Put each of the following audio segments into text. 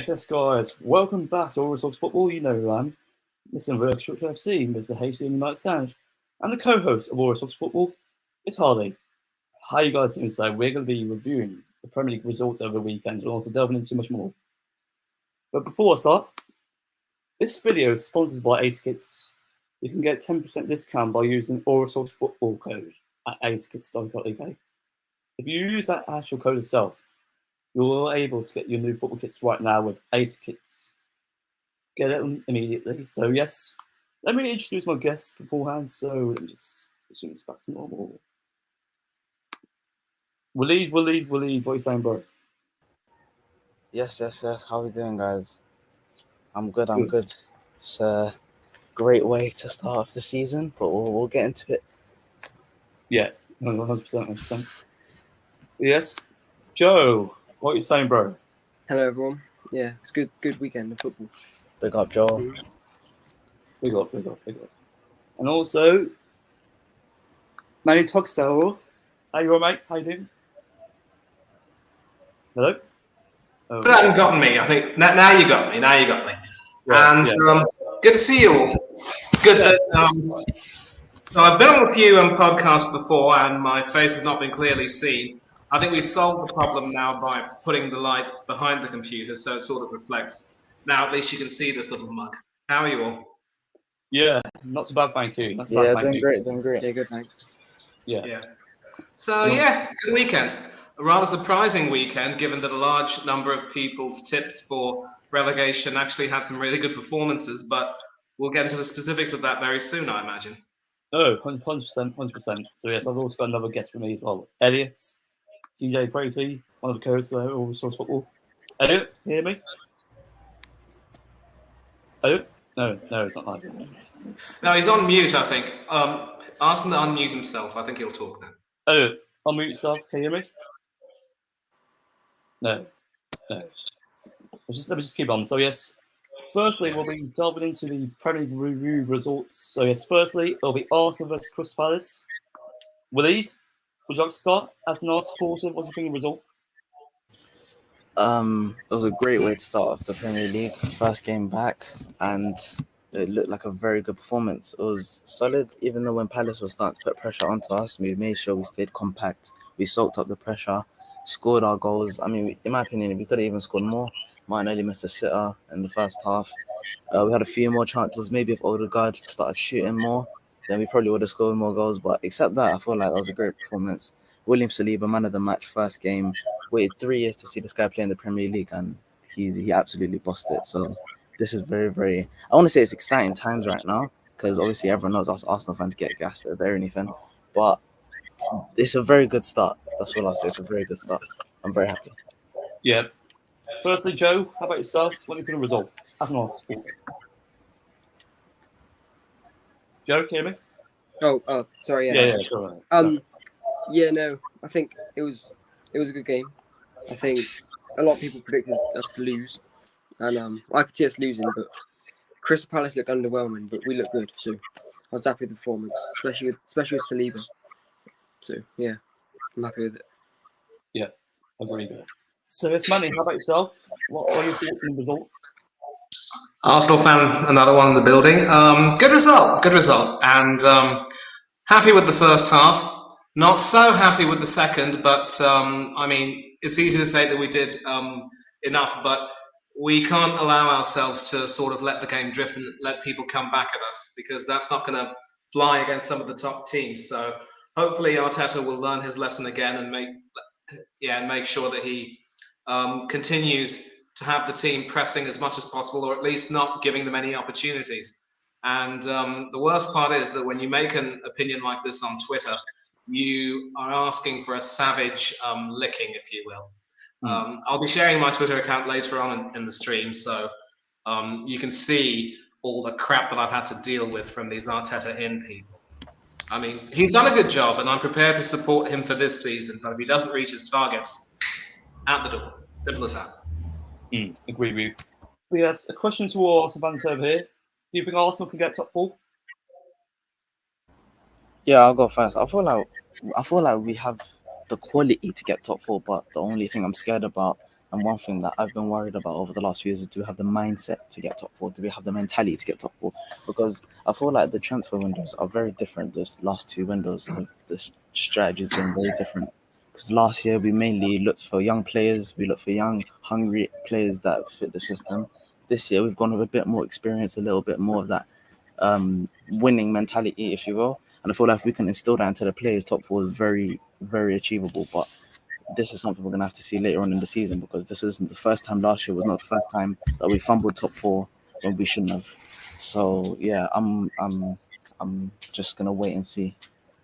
Yes, guys. Welcome back to All Results Football. You know who I am. Mr. Virtual FC, Mr. HC Night Stand. And the co-host of All Results Football is Harley. How you guys doing today? We're going to be reviewing the Premier League results over the weekend and also delving into much more. But before I start, this video is sponsored by AceKits. You can get 10% discount by using All Results Football code at acekits.co.uk. If you use that actual code itself, you're able to get your new football kits right now with AceKits. Get it immediately. So yes, let me introduce my guests beforehand. So let me just assume it's back to normal. Waleed, what are you saying, bro? Yes. How are we doing, guys? I'm good. It's a great way to start off the season, but we'll get into it. Yeah, 100%. Yes, Joe, what are you saying, bro? Hello, everyone. Yeah, it's good weekend of football. Big up, Joel. Big up. And also, Manny Toxel. How you all, mate? How you doing? Hello? Oh. You haven't gotten me. I think now you got me. Yeah, and good to see you all. It's good that so I've been on a few podcasts before, and my face has not been clearly seen. I think we solved the problem now by putting the light behind the computer, so it sort of reflects. Now at least you can see this little mug. How are you all? Yeah, not so bad, thank you. Doing great. Yeah, good, thanks. Yeah. So good weekend. A rather surprising weekend, given that a large number of people's tips for relegation actually had some really good performances, but we'll get into the specifics of that very soon, I imagine. Oh, 100%. So yes, I've also got another guest for me as well. Elliot, CJ Brady, one of the co-hosts of All Resource Football. Elliot, you hear me? Elliot? No, it's not like that. No, he's on mute, I think. Ask him to unmute himself. I think he'll talk then. Elliot, unmute yourself. Can you hear me? No. Let me just keep on. So yes, firstly, we'll be delving into the Premier League review results. So yes, firstly, it'll be Arsenal versus Crystal Palace. Waleed, would you like to start? As an Arsenal supporter, what do you think of the result? It was a great way to start off the Premier League. First game back, and it looked like a very good performance. It was solid, even though when Palace was starting to put pressure onto us, we made sure we stayed compact. We soaked up the pressure, scored our goals. I mean, in my opinion, we could have even scored more. Martinelli missed a sitter in the first half. We had a few more chances. Maybe if Odegaard started shooting more, then we probably would have scored more goals. But except that, I feel like that was a great performance. William Saliba, man of the match, first game. Waited 3 years to see this guy play in the Premier League, and he absolutely bossed it. So this is very, very... I want to say it's exciting times right now, because obviously everyone knows us Arsenal fans get gassed at anything. But it's a very good start. That's all I'll say. It's a very good start. I'm very happy. Yeah. Firstly, Joe, how about yourself? What do you think of the result? As an Arsenal supporter. Joe, can you hear me? Oh, sorry. Yeah. Yeah, it's all right. Yeah, no, I think it was a good game. I think a lot of people predicted us to lose, and I could see us losing, but Crystal Palace looked underwhelming, but we looked good, so I was happy with the performance, especially with Saliba. So yeah, I'm happy with it. Yeah, I agree with that. So it's Manny, how about yourself? What are your thoughts on the result? Arsenal fan, another one in the building. Good result, and happy with the first half. Not so happy with the second, but I mean, it's easy to say that we did enough, but we can't allow ourselves to sort of let the game drift and let people come back at us, because that's not going to fly against some of the top teams. So hopefully Arteta will learn his lesson again and make sure that he continues to have the team pressing as much as possible, or at least not giving them any opportunities. And the worst part is that when you make an opinion like this on Twitter, you are asking for a savage licking, if you will. I'll be sharing my Twitter account later on in the stream, so you can see all the crap that I've had to deal with from these Arteta in people. I mean, he's done a good job, and I'm prepared to support him for this season, but if he doesn't reach his targets, out the door. Simple as that. Agree with you. But yes, a question to all Arsenal fans over here. Do you think Arsenal can get top 4? Yeah, I'll go first. I feel like we have the quality to get top 4, but the only thing I'm scared about And one thing that I've been worried about over the last few years is, do we have the mindset to get top four? Do we have the mentality to get top four? Because I feel like the transfer windows are very different. This last two windows of this strategy has been very different. Because last year we mainly looked for young players. We looked for young, hungry players that fit the system. This year we've gone with a bit more experience, a little bit more of that winning mentality, if you will. And I feel like if we can instill that into the players, top four is very, very achievable. But this is something we're going to have to see later on in the season, because this isn't the first time. Last year was not the first time that we fumbled top four when we shouldn't have. So yeah, I'm just going to wait and see.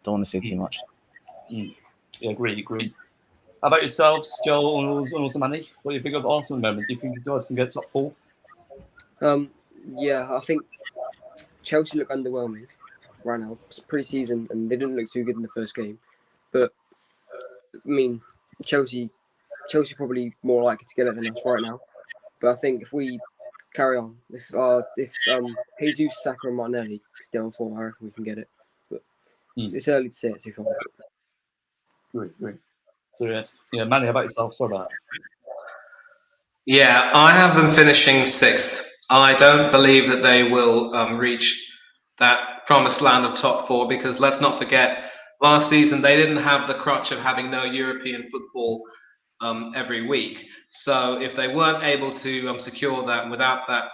Don't want to say too much. Yeah, agree. How about yourselves, Joel and also Manny? What do you think of Arsenal at the moment? Do you think you guys can get top four? Yeah, I think Chelsea look underwhelming right now. It's pre-season and they didn't look too good in the first game. But I mean, Chelsea probably more likely to get it than us right now. But I think if we carry on, if Jesus, Saka, and Martinelli stay on form, I reckon we can get it. But it's early to say it too far. Agree. So yes, Manny, how about yourself? Sorry about that. Yeah, I have them finishing sixth. I don't believe that they will reach that promised land of top four, because let's not forget, last season they didn't have the crutch of having no European football every week. So if they weren't able to secure that without that,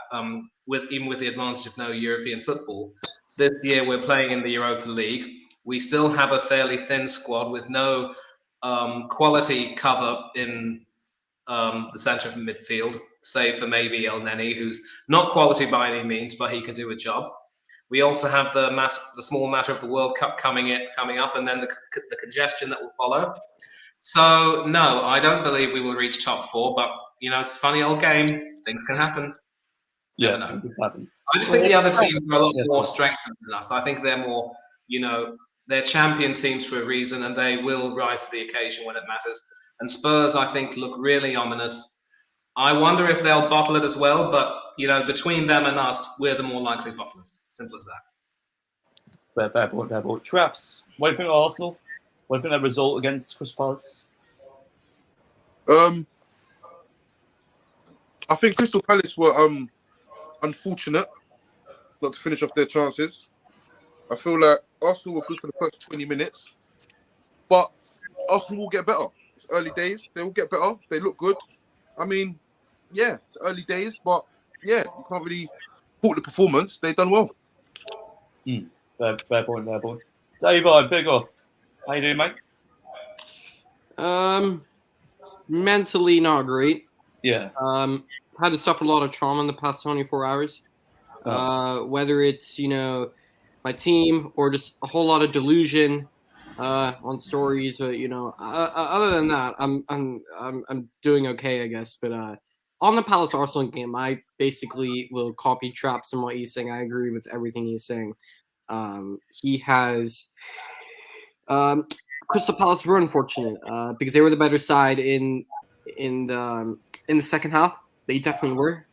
even with the advantage of no European football, this year we're playing in the Europa League. We still have a fairly thin squad with no quality cover in the centre of midfield, save for maybe El Neni, who's not quality by any means, but he can do a job. We also have the small matter of the World Cup coming up, and then the congestion that will follow. So no, I don't believe we will reach top four, but it's a funny old game. Things can happen. Never know. It could happen. I just think the other teams are a lot more strengthened than us. I think they're more, they're champion teams for a reason, and they will rise to the occasion when it matters. And Spurs, I think, look really ominous. I wonder if they'll bottle it as well, but between them and us, we're the more likely bottlers. Simple as that. Fair point. Traps, what do you think of Arsenal? What do you think of that result against Crystal Palace? I think Crystal Palace were unfortunate not to finish off their chances. I feel like Arsenal were good for the first 20 minutes, but Arsenal will get better. It's early days. They will get better. They look good. I mean, yeah, it's early days, but yeah, you can't really fault the performance. They've done well. Fair point. Dave, big up. How you doing, mate? Mentally not great. Yeah. Had to suffer a lot of trauma in the past 24 hours. Whether it's my team or just a whole lot of delusion on stories, but other than that, I'm doing okay, I guess. But on the Palace Arsenal game, I basically will copy Traps and what he's saying. I agree with everything he's saying. He has Crystal Palace were unfortunate because they were the better side in the second half. They definitely were.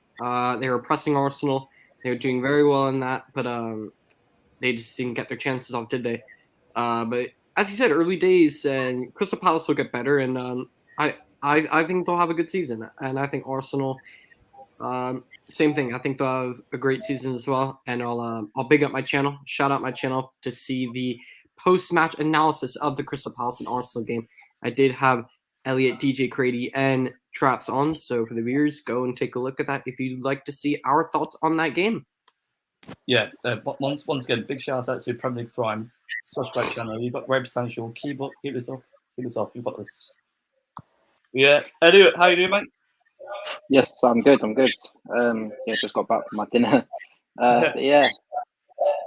They were pressing Arsenal. They were doing very well in that, but they just didn't get their chances off, did they? But as you said, early days, and Crystal Palace will get better, and I think they'll have a good season. And I think Arsenal, same thing. I think they'll have a great season as well. And I'll big up my channel, shout out my channel to see the post-match analysis of the Crystal Palace and Arsenal game. I did have Elliot, DJ Crady, and Traps on. So for the viewers, go and take a look at that if you'd like to see our thoughts on that game. Yeah, once again, big shout out to Premier League Prime. Such a great channel. You've got great potential. Keep this up. You've got this. Yeah, Elliot, how you doing, mate? Yes, I'm good. Just got back from my dinner.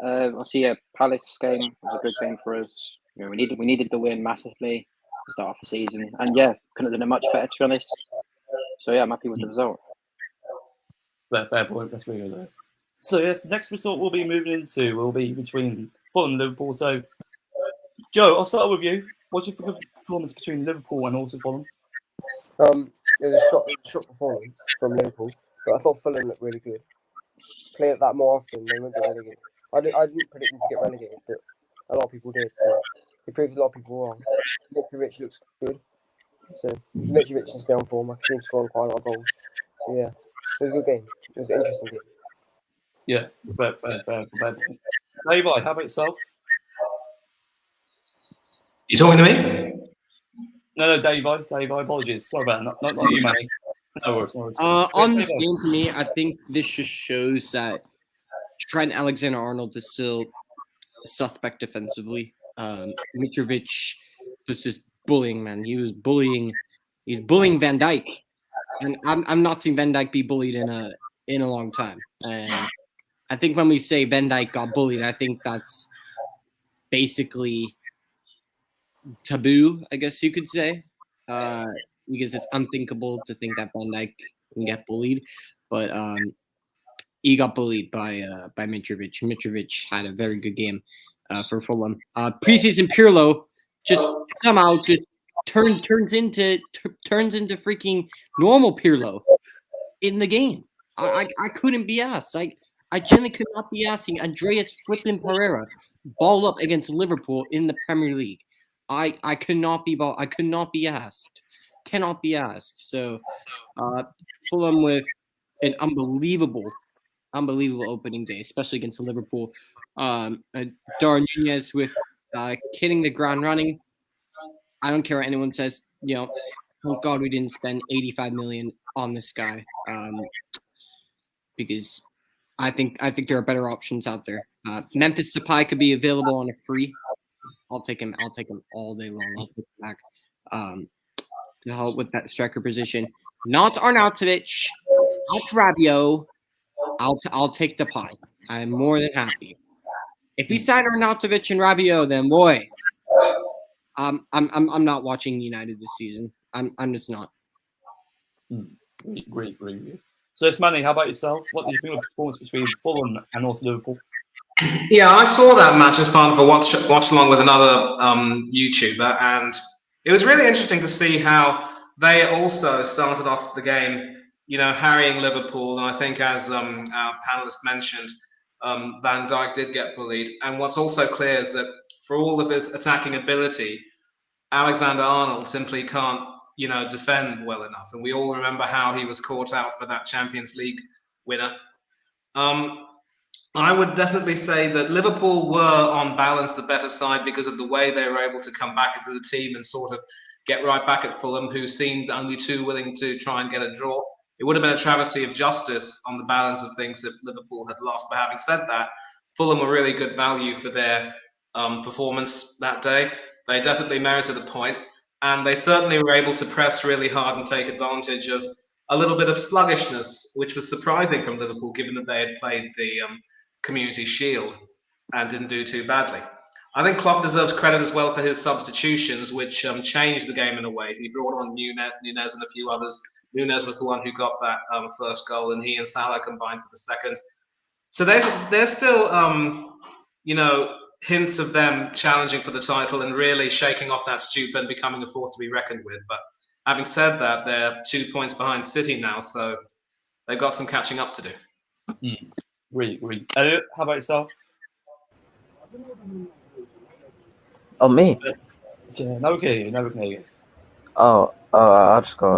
Obviously, Palace game was a good game for us. We needed the win massively to start off the season, and couldn't have done it much better, to be honest. So I'm happy with the result. Fair point. That's really good. So yes, the next result will be between Fulham and Liverpool. So, Joe, I'll start with you. What do you think of the performance between Liverpool and also Fulham? It was a shot performance from Liverpool, but I thought Fulham looked really good. Play it that more often, they won't get relegated. I didn't predict them to get relegated, but a lot of people did. So it proves a lot of people wrong. Nick Rich looks good. So if Mitrovic can stay on form, I can see him scoring quite a lot of goals. So yeah, it was a good game. It was an interesting game. Yeah, fair. Levi, how about yourself? You talking to me? No, Davey, apologies. Sorry about that. Not you, Manny. No worries. On this game, for me, I think this just shows that Trent Alexander-Arnold is still suspect defensively. Mitrovic was just bullying, man. He's bullying Van Dijk, and I'm not seeing Van Dijk be bullied in a long time. And I think when we say Van Dijk got bullied, I think that's basically taboo, I guess you could say, because it's unthinkable to think that Van Dijk can get bullied, but he got bullied by Mitrovic. Mitrovic had a very good game for Fulham. Preseason Pirlo just somehow just turns into freaking normal Pirlo in the game. I couldn't be asked. I genuinely could not be asking Andreas flipping Pereira ball up against Liverpool in the Premier League. I could not be asked. Cannot be asked. So Fulham with an unbelievable opening day, especially against Liverpool. Darwin Nunez with hitting the ground running. I don't care what anyone says. Thank God we didn't spend 85 million on this guy, because I think there are better options out there. Memphis Depay could be available on a free. I'll take him all day long. I'll take him back to help with that striker position. Not Arnautovic, not Rabiot. I'll take Depay. I'm more than happy. If we sign Arnautovic and Rabiot, then boy, I'm not watching United this season. I'm just not. Great. So, it's Manny, how about yourself? What do you think of the performance between Fulham and also Liverpool? Yeah, I saw that match as part of a watch along with another YouTuber, and it was really interesting to see how they also started off the game, harrying Liverpool. And I think, as our panelist mentioned, Van Dijk did get bullied. And what's also clear is that for all of his attacking ability, Alexander-Arnold simply can't, defend well enough. And we all remember how he was caught out for that Champions League winner. I would definitely say that Liverpool were on balance the better side because of the way they were able to come back into the team and sort of get right back at Fulham, who seemed only too willing to try and get a draw. It would have been a travesty of justice on the balance of things if Liverpool had lost. But having said that, Fulham were really good value for their performance that day. They definitely merited a point, and they certainly were able to press really hard and take advantage of a little bit of sluggishness, which was surprising from Liverpool, given that they had played the Community Shield and didn't do too badly. I think Klopp deserves credit as well for his substitutions, which changed the game in a way. He brought on Nunez and a few others. Nunez was the one who got that first goal, and he and Salah combined for the second. So there's still, hints of them challenging for the title and really shaking off that stupor and becoming a force to be reckoned with. But having said that, they're 2 points behind City now, so they've got some catching up to do. Really. Elliot, how about yourself? Oh, me? Yeah, no, okay. Oh, I'll just go.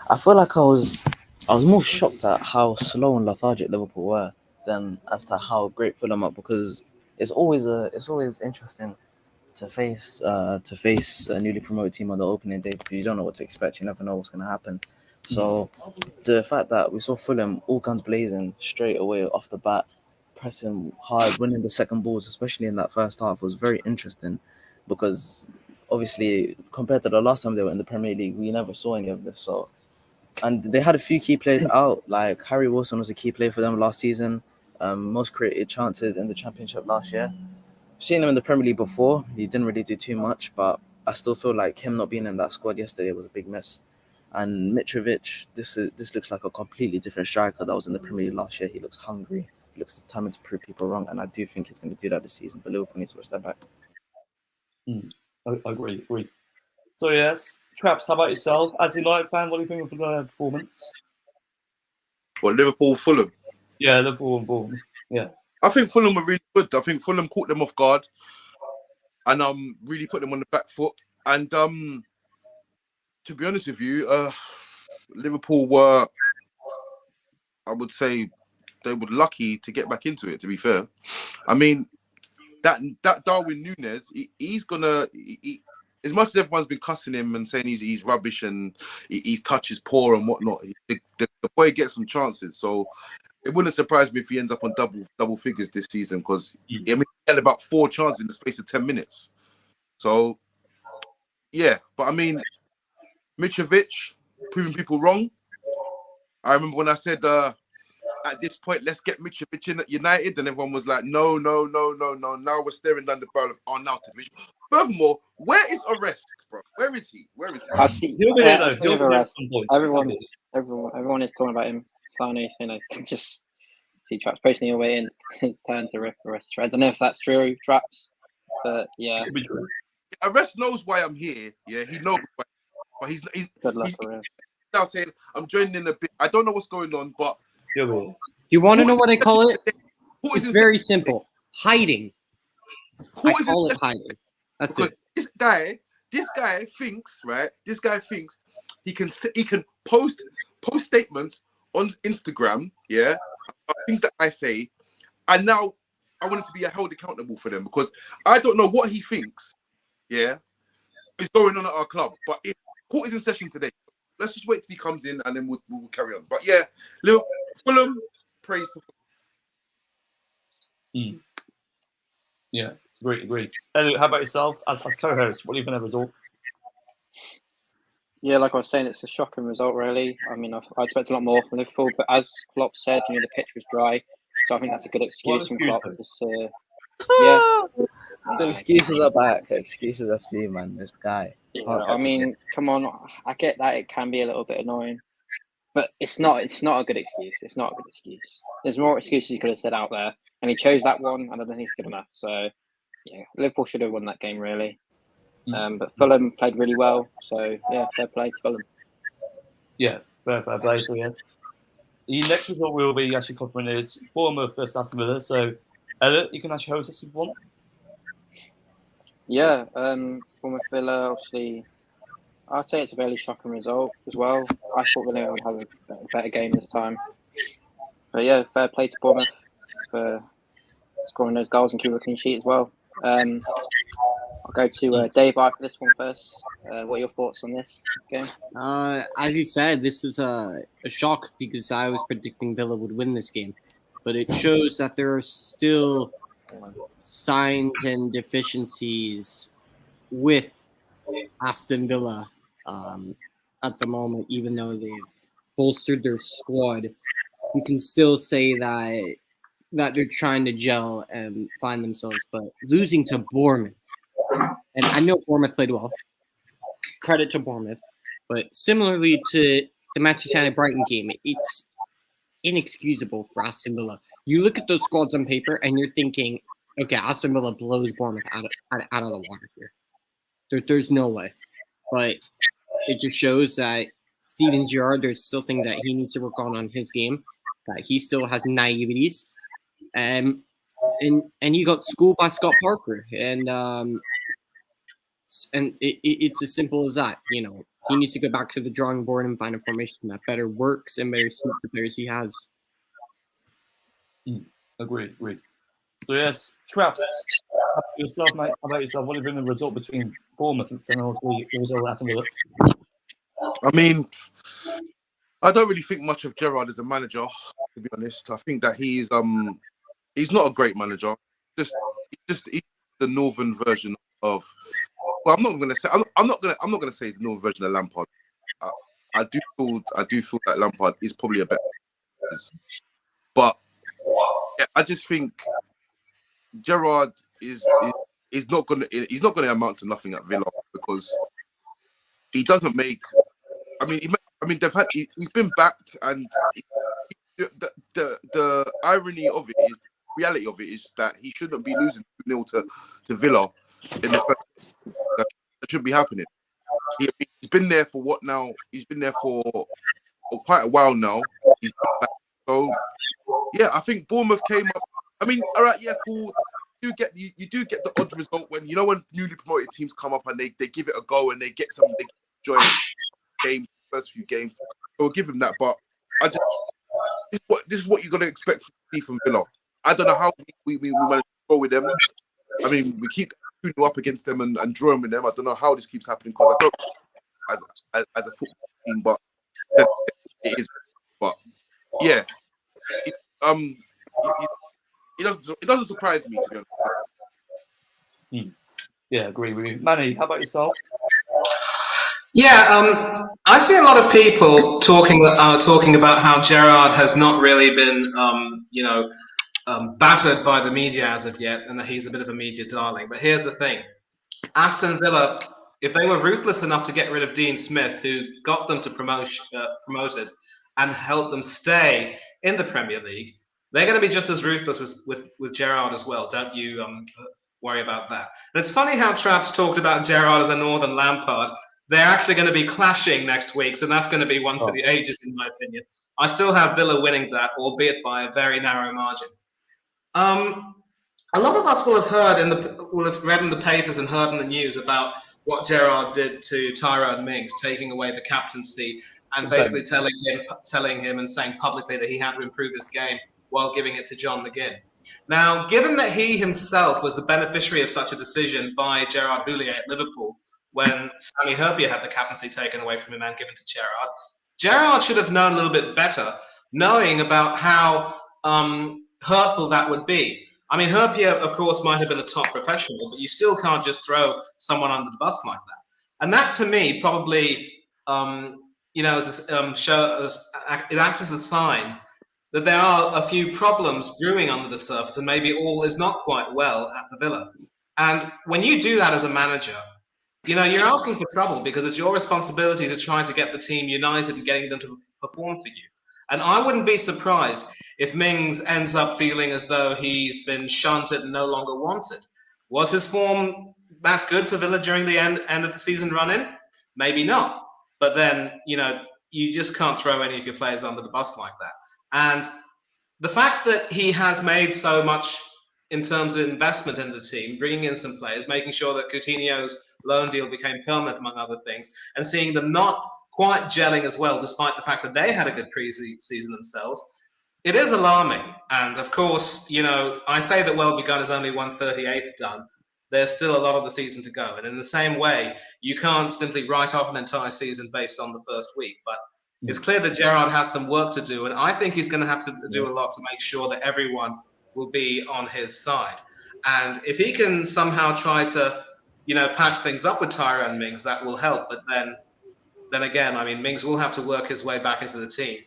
I feel like I was more shocked at how slow and lethargic Liverpool were than as to how great Fulham are, because it's always interesting to face a newly promoted team on the opening day, because you don't know what to expect. You never know what's going to happen. So the fact that we saw Fulham all guns blazing straight away off the bat, pressing hard, winning the second balls, especially in that first half, was very interesting, because obviously compared to the last time they were in the Premier League, we never saw any of this. So, and they had a few key players out, like Harry Wilson was a key player for them last season, most created chances in the Championship last year. I've seen him in the Premier League before. He didn't really do too much, but I still feel like him not being in that squad yesterday was a big miss. And Mitrovic, this looks like a completely different striker that was in the Premier League last year. He looks hungry. He looks determined to prove people wrong, and I do think he's going to do that this season. But Liverpool needs to step back. I agree. So yes, Traps, how about yourself? As a United fan, what do you think of the performance? What, Liverpool, Fulham? Yeah, Liverpool and Fulham. Yeah. I think Fulham were really good. I think Fulham caught them off guard and really put them on the back foot. And to be honest with you, Liverpool were, I would say, they were lucky to get back into it. To be fair, I mean that Darwin Núñez, he's gonna. As much as everyone's been cussing him and saying he's rubbish and his touch is poor and whatnot, the boy gets some chances. So it wouldn't surprise me if he ends up on double figures this season because I mean, he had about 4 chances in the space of 10 minutes. So yeah, but I mean, Mitrovic proving people wrong. I remember when I said at this point, let's get Mitrovic in at United, and everyone was like, no. Now we're staring down the barrel of Arnautovic. Furthermore, where is Arrest, bro? Where is he? I see. He'll be there, though. Speaking of He'll be there at Arrest, some point. everyone is talking about him. Sane, just see Traps posting away in his turn to Arrest Shreds. I don't know if that's true, Traps, but yeah. It'll be true. Arrest knows why I'm here. Yeah, he knows why. But he's Good luck, Arrest. now saying, I'm joining in a bit. I don't know what's going on, but He'll be there. You want to know what I call it? who is It's in very simple. Hiding. Who I is call in it hiding. That's because it. this guy thinks, right? This guy thinks he can post statements on Instagram, yeah, about things that I say, and now I wanted to be held accountable for them because I don't know what he thinks, yeah, is going on at our club. But court is in session today. Let's just wait till he comes in and then we'll carry on. But yeah, Fulham, praise to Fulham. Yeah, agree. Elliot, how about yourself as co-host? What do you think of the result? Yeah, like I was saying, it's a shocking result, really. I mean, I expect a lot more from Liverpool, but as Klopp said, the pitch was dry, so I think that's a good excuse from Klopp just to, The excuses are back. Excuses FC, man. This guy. I mean, come on, I get that it can be a little bit annoying, but it's not a good excuse. It's not a good excuse. There's more excuses he could have said out there, and he chose that one, and I don't think it's good enough. So, yeah, Liverpool should have won that game, really. But Fulham played really well, so yeah, fair play to Fulham. Yeah, fair play. So yeah, the next result we'll be actually covering is Bournemouth versus Aston Villa. So, Elliot, you can actually host us if you want. Yeah, Bournemouth Villa, obviously, I'd say it's a fairly shocking result as well. I thought Villa would have a better game this time. But yeah, fair play to Bournemouth for scoring those goals and keeping a clean sheet as well. I'll go to Dave for this one first. What are your thoughts on this game? As you said, this was a shock because I was predicting Villa would win this game. But it shows that there are still signs and deficiencies with Aston Villa at the moment, even though they've bolstered their squad. You can still say that they're trying to gel and find themselves, but losing to Bournemouth, and I know Bournemouth played well, credit to Bournemouth, but similarly to the Manchester United Brighton game, it's inexcusable for Aston Villa. You look at those squads on paper and you're thinking, okay, Aston Villa blows Bournemouth out of the water here. There's no way. But it just shows that Steven Gerrard, there's still things that he needs to work on his game, that he still has naiveties. And he got schooled by Scott Parker. And it's as simple as that. You know, he needs to go back to the drawing board and find a formation that better works and better suits the players he has. Agreed. So yes, Traps, yourself, mate. How about yourself? What have been the result between Bournemouth and obviously the result of Aston Villa? I mean, I don't really think much of Gerrard as a manager, to be honest. I think that he's not a great manager. He's the northern version of. Well, I'm not gonna say he's the northern version of Lampard. I do feel that Lampard is probably a better, but yeah, I just think Gerrard is not gonna amount to nothing at Villa because he doesn't make. I mean, he's been backed, and the irony of it is, reality of it is that he shouldn't be losing 2-0 to Villa in the first. That should be happening. He's been there for what now? He's been there for quite a while now. He's back. So yeah, I think Bournemouth came up. I mean, all right, yeah, cool. You do get the odd result when newly promoted teams come up and they give it a go and they get some joy. games, first few games. So we'll give him that. But this is what you're gonna expect to see from Villa. I don't know how we manage to go with them. I mean, we keep 2-0 up against them and drawing with them. I don't know how this keeps happening because I don't as a football team, but it is. But yeah, it doesn't surprise me, to be honest. Yeah, agree with you. Manny, how about yourself? Yeah, I see a lot of people talking about how Gerrard has not really been, battered by the media as of yet, and that he's a bit of a media darling. But here's the thing: Aston Villa, if they were ruthless enough to get rid of Dean Smith, who got them to promoted and helped them stay in the Premier League, they're going to be just as ruthless with Gerrard as well. Don't you worry about that. And it's funny how Traps talked about Gerrard as a Northern Lampard. They're actually going to be clashing next week, so that's going to be one for the ages, in my opinion. I still have Villa winning that, albeit by a very narrow margin. A lot of us will have read in the papers and heard in the news about what Gerrard did to Tyrone Mings, taking away the captaincy and basically telling him and saying publicly that he had to improve his game while giving it to John McGinn. Now, given that he himself was the beneficiary of such a decision by Gerard Houllier at Liverpool, when Sami Hyypiä had the captaincy taken away from him and given to Gerrard should have known a little bit better, knowing about how hurtful that would be. I mean, Hyypiä, of course, might have been a top professional, but you still can't just throw someone under the bus like that. And that, to me, probably, it acts as a sign that there are a few problems brewing under the surface, and maybe all is not quite well at the Villa. And when you do that as a manager, you're asking for trouble because it's your responsibility to try to get the team united and getting them to perform for you. And I wouldn't be surprised if Mings ends up feeling as though he's been shunted and no longer wanted. Was his form that good for Villa during the end of the season run-in? Maybe not. But then, you just can't throw any of your players under the bus like that. And the fact that he has made so much in terms of investment in the team, bringing in some players, making sure that Coutinho's loan deal became permanent, among other things, and seeing them not quite gelling as well, despite the fact that they had a good pre-season themselves, it is alarming. And of course, I say that well begun is only 1/38 done. There's still a lot of the season to go. And in the same way, you can't simply write off an entire season based on the first week. But it's clear that Gerrard has some work to do. And I think he's going to have to do a lot to make sure that everyone will be on his side. And if he can somehow try to, patch things up with Tyrone Mings, that will help. But then again, I mean, Mings will have to work his way back into the team.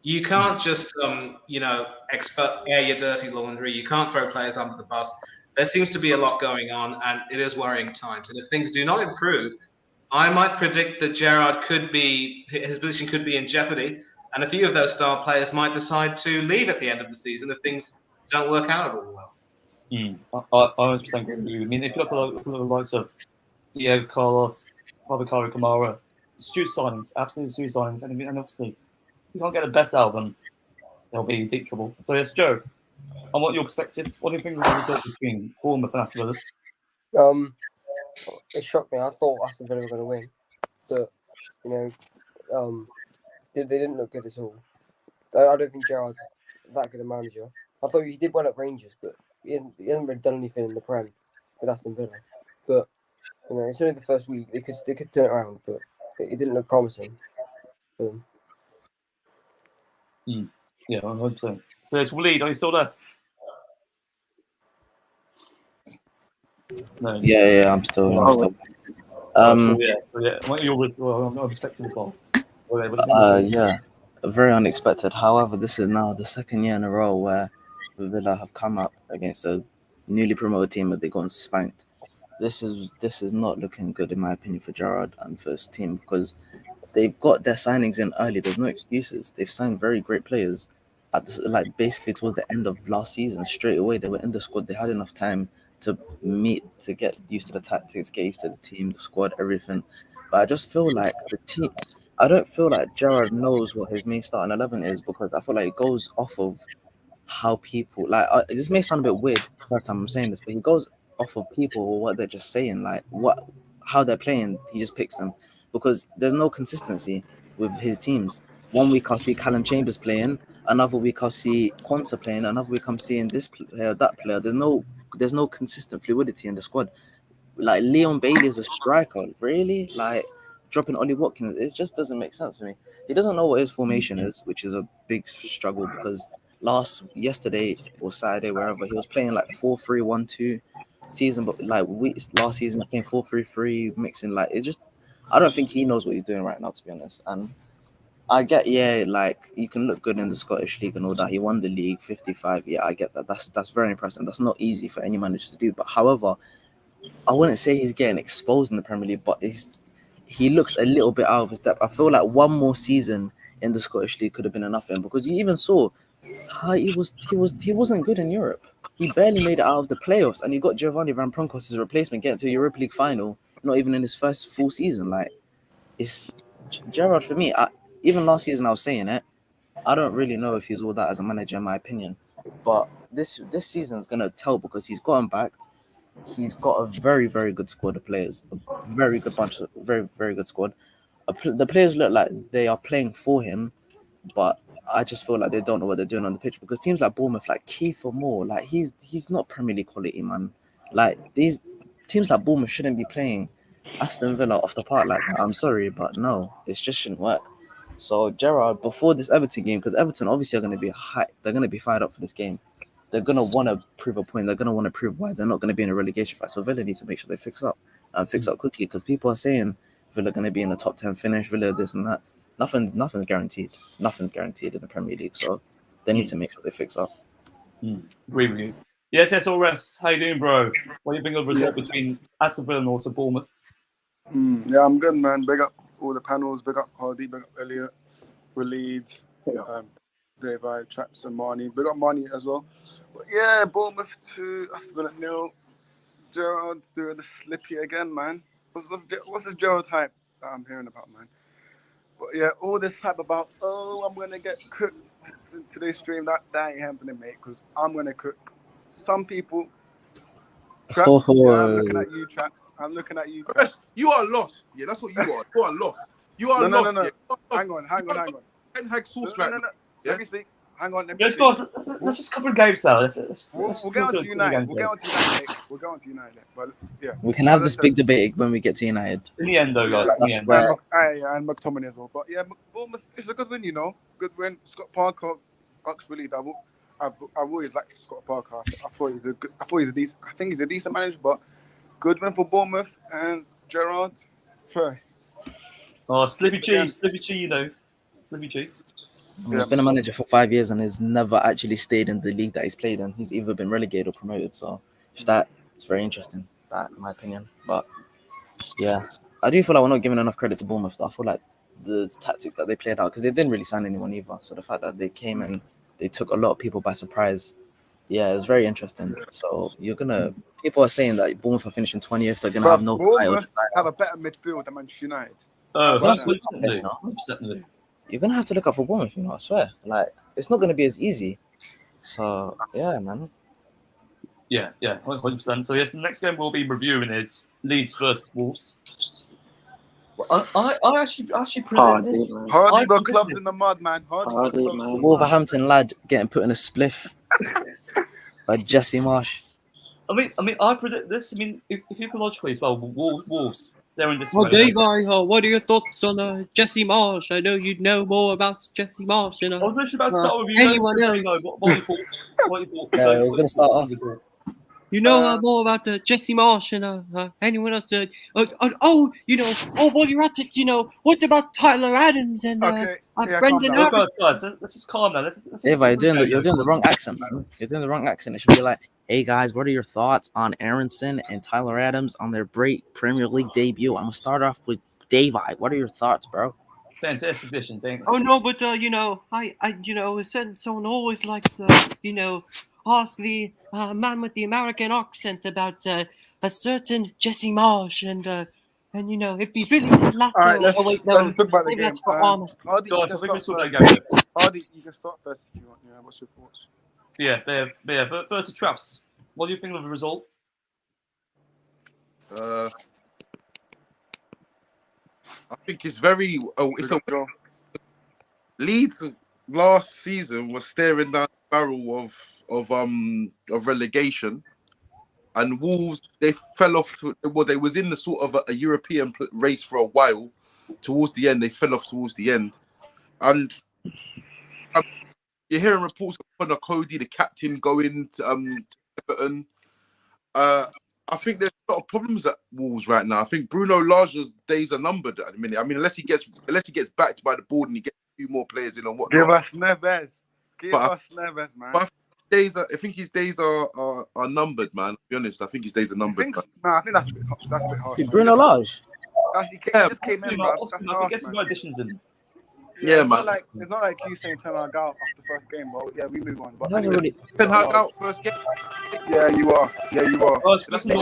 You can't just, air your dirty laundry. You can't throw players under the bus. There seems to be a lot going on, and it is worrying times. And if things do not improve, I might predict that his position could be in jeopardy, and a few of those star players might decide to leave at the end of the season if things don't work out at all well. I 100% agree with you. I mean, if you look at the likes of Diego Carlos, Babakari Kamara, astute signings, absolutely astute signings, and obviously, if you can't get the best out of them, they'll be in deep trouble. So yes, Joe, on what your perspective, what do you think of the result between Bournemouth and Aston Villa? It shocked me. I thought Aston Villa were going to win, but they didn't look good at all. I don't think Gerrard's that good a manager. I thought he did well at Rangers, but he hasn't really done anything in the Prem with Aston Villa. But it's only the first week. They could turn it around, but it didn't look promising. Yeah, 100%. So it's Waleed, are you still there? No. Yeah, I'm still. What are your perspective as well? Yeah, very unexpected. However, this is now the second year in a row where Villa have come up against a newly promoted team that they got spanked. This is not looking good in my opinion for Gerrard and for his team because they've got their signings in early. There's no excuses. They've signed very great players basically towards the end of last season. Straight away, they were in the squad. They had enough time to get used to the tactics, get used to the team, the squad, everything. But I just feel like the team. I don't feel like Gerrard knows what his main starting 11 is because I feel like it goes off of how people this may sound a bit weird first time I'm saying this, but he goes off of people or what they're just saying, how they're playing. He just picks them. because there's no consistency with his teams. One week I'll see Callum Chambers playing, another week I'll see Quanta playing, another week I'm seeing this player, that player. There's no consistent fluidity in the squad. Like Leon Bailey is a striker, really? Like dropping Ollie Watkins, it just doesn't make sense to me. He doesn't know what his formation is, which is a big struggle because yesterday or Saturday, wherever, he was playing like 4-3-1-2 season, but like last season he was playing 4-3-3, mixing like it just. I don't think he knows what he's doing right now, to be honest. And I get, like you can look good in the Scottish League and all that. He won the league 55. Yeah, I get that. That's very impressive. That's not easy for any manager to do. But however, I wouldn't say he's getting exposed in the Premier League, but he looks a little bit out of his depth. I feel like one more season in the Scottish League could have been enough for him because you even saw how he wasn't good in Europe. He barely made it out of the playoffs, and you got Giovanni Van Bronckhorst as a replacement getting to a Europa League final, not even in his first full season. Like, it's Gerrard for me. Even last season I was saying it. I don't really know if he's all that as a manager, in my opinion. But this season is gonna tell because he's gotten backed. He's got a very, very good squad of players. A very good bunch of very, very good squad. The players look like they are playing for him, but I just feel like they don't know what they're doing on the pitch because teams like Bournemouth, like Kiefer Moore, like he's not Premier League quality, man. Like these teams like Bournemouth shouldn't be playing Aston Villa off the park like that. I'm sorry, but no, it just shouldn't work. So Gerrard, before this Everton game, because Everton obviously are going to be they're going to be fired up for this game. They're going to want to prove a point. They're going to want to prove why they're not going to be in a relegation fight. So Villa needs to make sure they fix up and fix up quickly because people are saying Villa going to be in the top 10 finish, Villa this and that. Nothing's guaranteed. Nothing's guaranteed in the Premier League. So they need to make sure they fix up. Agree with you. Yes, all rest. How you doing, bro? What do you think of the result between Aston Villa and also Bournemouth? Yeah, I'm good, man. Big up all the panels. Big up Hardy. Big up Elliot. Waleed. David, Traps and Marnie. Big up Marnie as well. But yeah, Bournemouth 2, Aston Villa 0. Gerrard doing the slippy again, man. What's the Gerrard hype that I'm hearing about, man? But yeah, all this hype about, I'm going to get cooked in today's stream, that ain't happening, mate, because I'm going to cook some people. Traps, I'm looking at you, Traps. I'm looking at you, Traps. You are lost. Yeah, that's what you are. You are lost. You are lost. No. Yeah. Hang on. Ten Hag sauce right now. Let me speak. Hang on. Let's just cover games now. We'll get on to United. We'll go on to United. But yeah, we can have this big debate when we get to United. In the end, though, guys. That's where... and McTominay as well. But yeah, Bournemouth, it's a good win, you know. Good win. Scott Parker, Oxley. I've always liked Scott Parker. I thought he's a decent. I think he's a decent manager, but good win for Bournemouth and Gerrard. Fair. Oh, Slippy G, you know. Slippy G. He's been a manager for 5 years and has never actually stayed in the league that he's played in. He's either been relegated or promoted. So it's very interesting, that in my opinion. But yeah, I do feel like we're not giving enough credit to Bournemouth. I feel like the tactics that they played out, because they didn't really sign anyone either. So the fact that they came and they took a lot of people by surprise, yeah, it's very interesting. So people are saying that Bournemouth are finishing 20th. They're gonna have no Bournemouth have a better midfield than Manchester United. 100%. You're gonna have to look out for Bournemouth, I swear. Like, it's not gonna be as easy. So yeah, man. Yeah, 100%. So yes, the next game we'll be reviewing is Leeds versus Wolves. I actually predict this. Hardy got clubs in the mud, man. Hardy man. Wolverhampton lad getting put in a spliff by Jesse Marsh. I mean, I predict this. I mean, if ecologically as well, Wolves, they're in this. Well, Dave, what are your thoughts on Jesse Marsh? I know you'd know more about Jesse Marsh. I was literally about to start with you. Anyone else? What are your thoughts? Yeah, I was going to start off. You know more about Jesse Marsh and anyone else? While you're at it, what about Tyler Adams and Brendan? Guys, let's just calm down. Eva, you're doing the wrong accent, man. You're doing the wrong accent. It should be like, hey guys, what are your thoughts on Aronson and Tyler Adams on their great Premier League debut? I'm gonna start off with Dave. What are your thoughts, bro? Fantastic additions, ain't it? Oh no, but I said someone always likes to, ask the man with the American accent about a certain Jesse Marsh and if he's really left. All right, let's talk about the game. Hardy, you can start first if you want. Yeah, what's your thoughts? Yeah. First, Traps. What do you think of the result? I think it's very. Oh, it's a Leeds last season was staring down the barrel of relegation, and Wolves they fell off to. Well, they was in the sort of a European race for a while. Towards the end, they fell off towards the end, and you're hearing reports of Connor Cody, the captain, going to Everton. I think there's a lot of problems at Wolves right now. I think Bruno Lage's days are numbered at the minute. I mean, unless he gets backed by the board and he gets a few more players in and whatnot. Give us Neves. Give us Neves, man. But I think his days are numbered, man. To be honest, I think his days are numbered. I think that's a bit harsh. Bruno Lage. He just came in, man. Get some more additions in. Yeah, man. It's not like you saying Ten Hag out after the first game, bro. Yeah, we move on. But Ten Hag out first game. Yeah, you are. Oh, listen,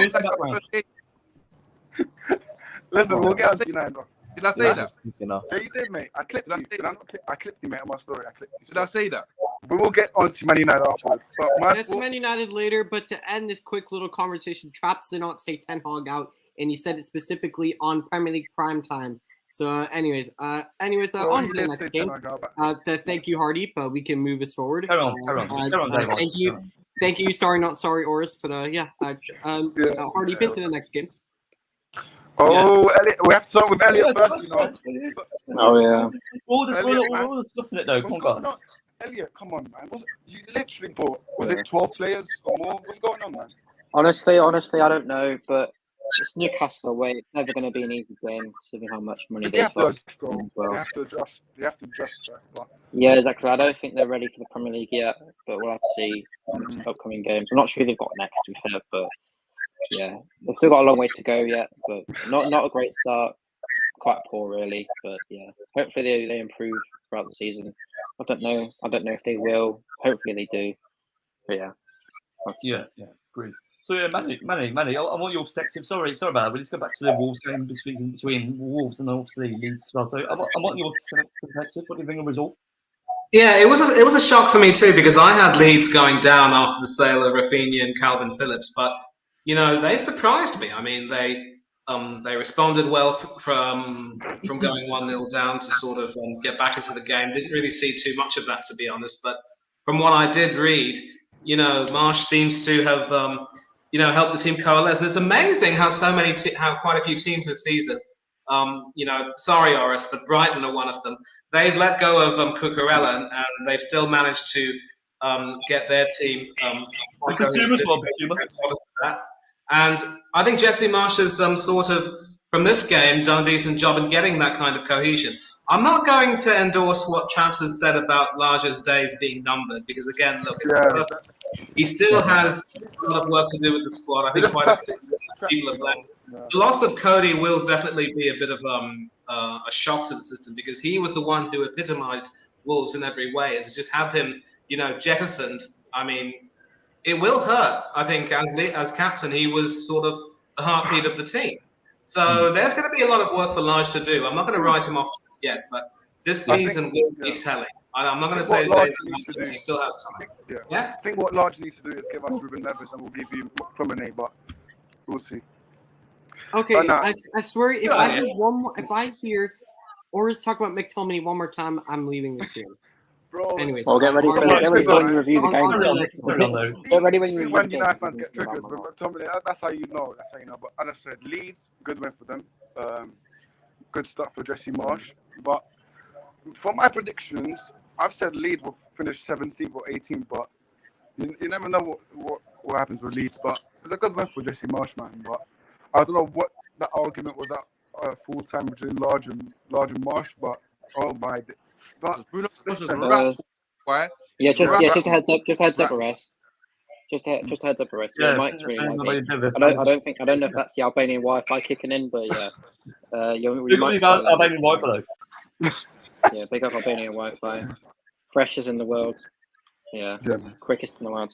we'll get on to United. Did I say that? Yeah, you did, mate. I clipped you. I clipped you, mate, on my story. I clipped you. Did I say that? We will get on to Man United afterwards. But Get to Man United later, but to end this quick little conversation, Traps did not say Ten Hag out, and he said it specifically on Premier League prime time. So, anyways, on to the next game. Thank you, Hardy, but we can move us forward. Carry on. Thank you. Sorry, not sorry, Oris, but Hardy, been to the next game. Oh, yeah. Elliot, we have to start with Elliot first. Oh yeah. We're discussing it though. Come on, guys. Elliot, come on, man. You literally bought? Was it 12 players or more? What's going on, man? Honestly, I don't know, but it's Newcastle away. It's never going to be an easy game, considering how much money they have to adjust. They have to adjust. Yeah, exactly. I don't think they're ready for the Premier League yet, but we'll have to see upcoming games. I'm not sure who they've got next, to be fair, but yeah, they've still got a long way to go yet. But not a great start. Quite poor, really. But yeah, hopefully they improve throughout the season. I don't know if they will. Hopefully they do. But yeah. Yeah, great. So yeah, Manny, I want your perspective. Sorry about that. We'll just go back to the Wolves game between Wolves and obviously Leeds as well. So I want your perspective. What do you think of the result? Yeah, it was a shock for me too, because I had Leeds going down after the sale of Rafinha and Calvin Phillips, but they surprised me. I mean, they responded well from going 1-0 down to sort of get back into the game. Didn't really see too much of that, to be honest, but from what I did read, Marsh seems to have helped the team coalesce. And it's amazing how how quite a few teams this season, sorry, Oris, but Brighton are one of them. They've let go of Cucurella and they've still managed to get their team. And I think Jesse Marsh has sort of, from this game, done a decent job in getting that kind of cohesion. I'm not going to endorse what Traps has said about Lage's days being numbered, because again, look, he still has a lot of work to do with the squad. I think quite a few people have left. The loss of Cody will definitely be a bit of a shock to the system, because he was the one who epitomised Wolves in every way, and to just have him, jettisoned, I mean, it will hurt. I think as captain, he was sort of the heartbeat of the team. So there's going to be a lot of work for Lage to do. I'm not going to write him off yet, but this season will be telling. I'm not going to say he still has time. Yeah. I think what Lage needs to do is give us Ruben Neves, and we'll give you Promenade, but we'll see. Okay, I swear, if I hear Oris talk about McTominay one more time, I'm leaving this game. Bro, anyways, get ready when you review the game. Get ready when you review the game. United fans get triggered, but McTominay, that's how you know. But as I said, Leeds, good win for them. Good start for Jesse Marsh. But for my predictions, I've said Leeds will finish 17th or 18th, but you never know what happens with Leeds. But it's a good win for Jesse Marsh, man. But I don't know what that argument was at full time between Lage and Marsh, but oh my. Bruno just a heads up, Arrest. Just a heads up, Arrest. Yeah, Mike's really like me. I don't know if that's the Albanian Wi-Fi kicking in, but yeah. You got Albanian Wi-Fi though. Yeah, big up Albanian Wi-Fi. Freshest in the world. Yeah, quickest in the world.